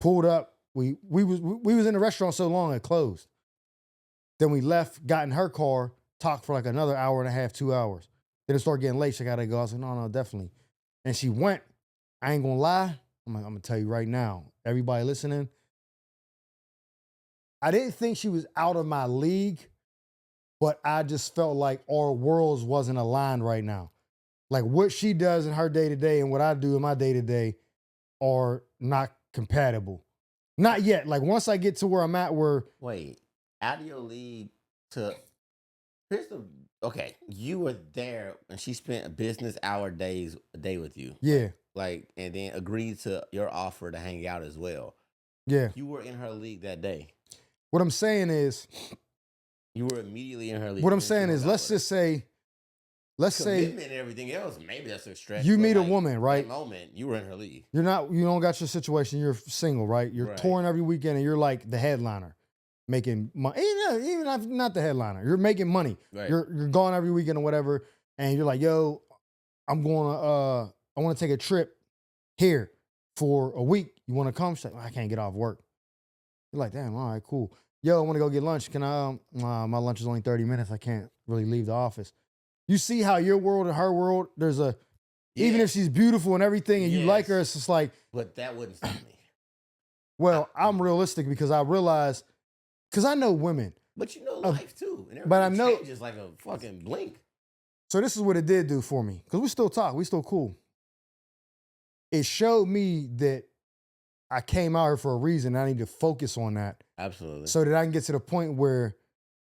Pulled up. We was in the restaurant so long it closed. Then we left, got in her car, talked for like another hour and a half, 2 hours. Then it started getting late. She gotta go. I was like, no, definitely. And she went. I ain't gonna lie. I'm gonna tell you right now, everybody listening. I didn't think she was out of my league, but I just felt like our worlds wasn't aligned right now. Like what she does in her day-to-day and what I do in my day-to-day are not compatible. Not yet. Like once I get to where I'm at, wait, out of your league to okay, you were there and she spent a business hour a day with you. Yeah. Like, and then agreed to your offer to hang out as well. Yeah. You were in her league that day. What I'm saying is, you were immediately in her league. What I'm saying is, let's just say let's say commitment and everything else, maybe that's a stretch. you but, meet a like, woman, right? That moment, you were in her league. You don't got your situation. You're single, right? You're Right. touring every weekend, and you're like the headliner, making money. Even if not the headliner, you're making money. Right. You're gone every weekend or whatever, and you're like, yo, I'm going to I want to take a trip here for a week. You want to come? She's like, I can't get off work. You're like, damn, all right, cool. Yo, I want to go get lunch. Can I? My lunch is only 30 minutes. I can't really leave the office. You see how your world and her world, there's a, even if she's beautiful and everything and you like her, it's just like. But that wouldn't stop me. Well, I'm realistic because I realize, because I know women. But you know life too. And but I know. Changes like a fucking blink. So this is what it did do for me. Because we still talk. We still cool. It showed me that I came out here for a reason. I need to focus on that. Absolutely. So that I can get to the point where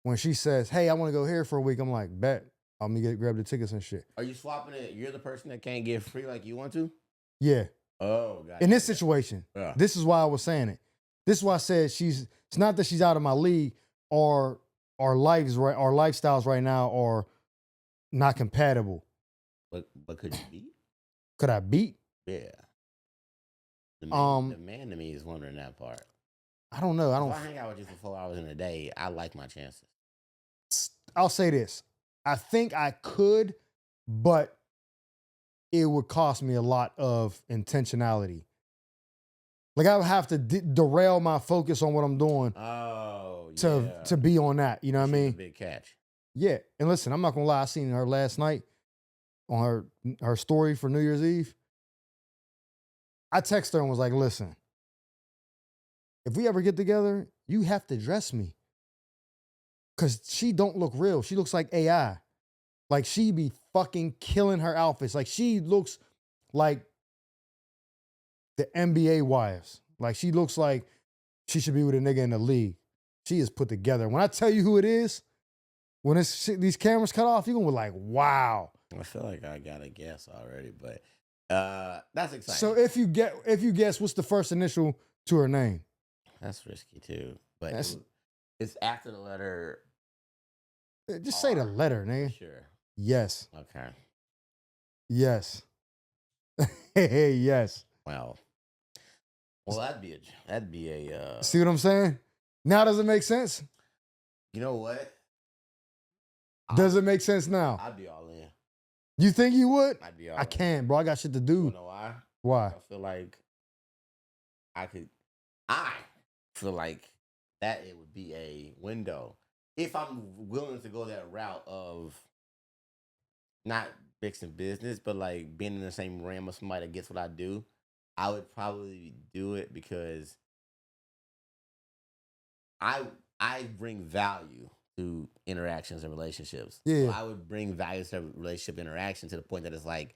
when she says, hey, I want to go here for a week, I'm like, bet. I'm going to grab the tickets and shit. Are you swapping it? You're the person that can't get free like you want to? Yeah. Oh, God. In this situation, this is why I was saying it. This is why I said it's not that she's out of my league or our lifestyles right now are not compatible. But could you beat? Could I beat? Yeah. The man to me is wondering that part. I don't know. If I hang out with you for 4 hours in a day, I like my chances. I'll say this. I think I could, but it would cost me a lot of intentionality. Like I would have to derail my focus on what I'm doing. Oh, to be on that. You know what I mean? Big catch. Yeah. And listen, I'm not gonna lie. I seen her last night on her story for New Year's Eve. I texted her and was like, listen, if we ever get together, you have to dress me. Cause she don't look real. She looks like AI. Like she be fucking killing her outfits. Like she looks like the NBA wives. Like she looks like she should be with a nigga in the league. She is put together. When I tell you who it is, when these cameras cut off, you're gonna be like, wow. I feel like I got a guess already, but that's exciting. So if you guess, what's the first initial to her name? That's risky too. But it's after the letter. Just say the letter, nigga. Sure. Yes. Okay. Yes. Hey, yes. Well, that'd be a. See what I'm saying? Now does it make sense? You know what? Does it make sense now? I'd be all in. You think you would? I'd be all I can't, bro. I got shit to do. You know why? Why? I feel like I feel like that it would be a window. If I'm willing to go that route of not fixing business, but like being in the same realm of somebody that gets what I do, I would probably do it because I bring value to interactions and relationships. Yeah. So I would bring value to relationship interaction to the point that it's like,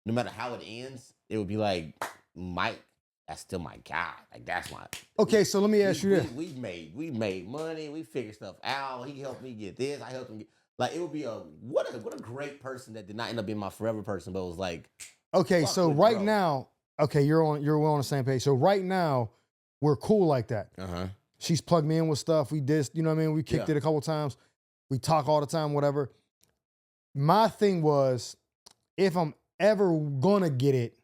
no matter how it ends, it would be like, Mike, that's still my guy. Like that's my. Okay, so let me ask you this: we made money. We figured stuff out. He helped me get this. I helped him get. Like it would be what a great person that did not end up being my forever person, but was like. Okay, so right now, okay, you're on the same page. So right now, we're cool like that. She's plugged me in with stuff. We did, you know what I mean? We kicked it a couple times. We talk all the time, whatever. My thing was, if I'm ever gonna get it,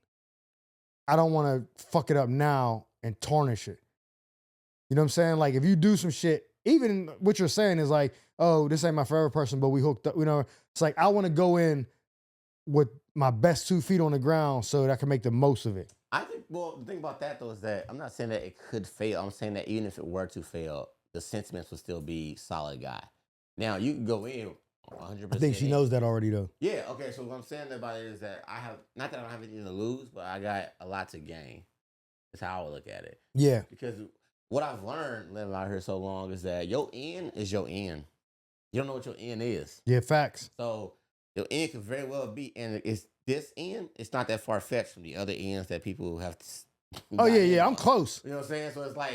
I don't want to fuck it up now and tarnish it. You know what I'm saying? Like if you do some shit, even what you're saying is like, oh, this ain't my forever person, but we hooked up. You know, it's like I want to go in with my best 2 feet on the ground so that I can make the most of it. I think, well, the thing about that though is that I'm not saying that it could fail. I'm saying that even if it were to fail, the sentiments would still be solid guy. Now you can go in 100%. I think she knows that already though. Yeah, okay. So what I'm saying about it is that not that I don't have anything to lose, but I got a lot to gain. That's how I would look at it. Yeah. Because what I've learned living out here so long is that your end is your end. You don't know what your end is. Yeah, facts. So your end could very well be, and it's this end. It's not that far fetched from the other ends that people have to. Oh yeah, I'm close. You know what I'm saying? So it's like,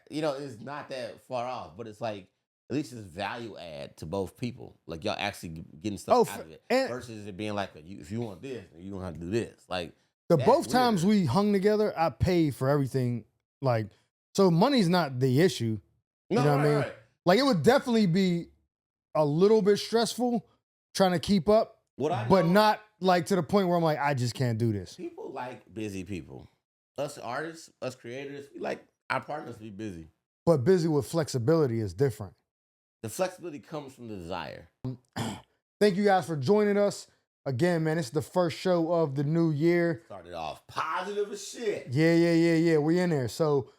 it's not that far off, but it's like at least it's value add to both people. Like y'all actually getting stuff out of it versus it being like, if you want this, you don't have to do this. Like both times we hung together, I paid for everything. Like, so money's not the issue. You know what I mean? Right. Like it would definitely be a little bit stressful trying to keep up What I but know, not like to the point where I'm like, I just can't do this. people like busy people. Us artists, us creators, we like our partners to be busy. But busy with flexibility is different. The flexibility comes from the desire. Thank you guys for joining us. Again, man, it's the first show of the new year. Started off positive as shit. Yeah. We in there. So,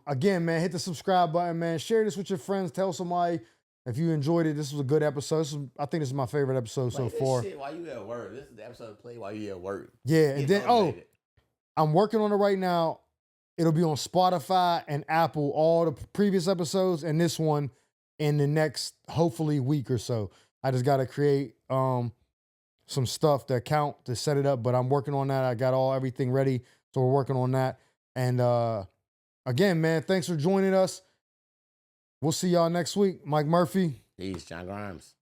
again, man, hit the subscribe button, man. Share this with your friends. Tell somebody if you enjoyed it. This was a good episode. I think this is my favorite episode so far. Shit while you at work. This is the episode to play while you at work. Yeah, and then I'm working on it right now. It'll be on Spotify and Apple, all the previous episodes and this one in the next, hopefully, week or so. I just got to create some stuff that count to set it up, but I'm working on that. I got everything ready, so we're working on that. And again, man, thanks for joining us. We'll see y'all next week. Mike Murphy. Peace, John Grimes.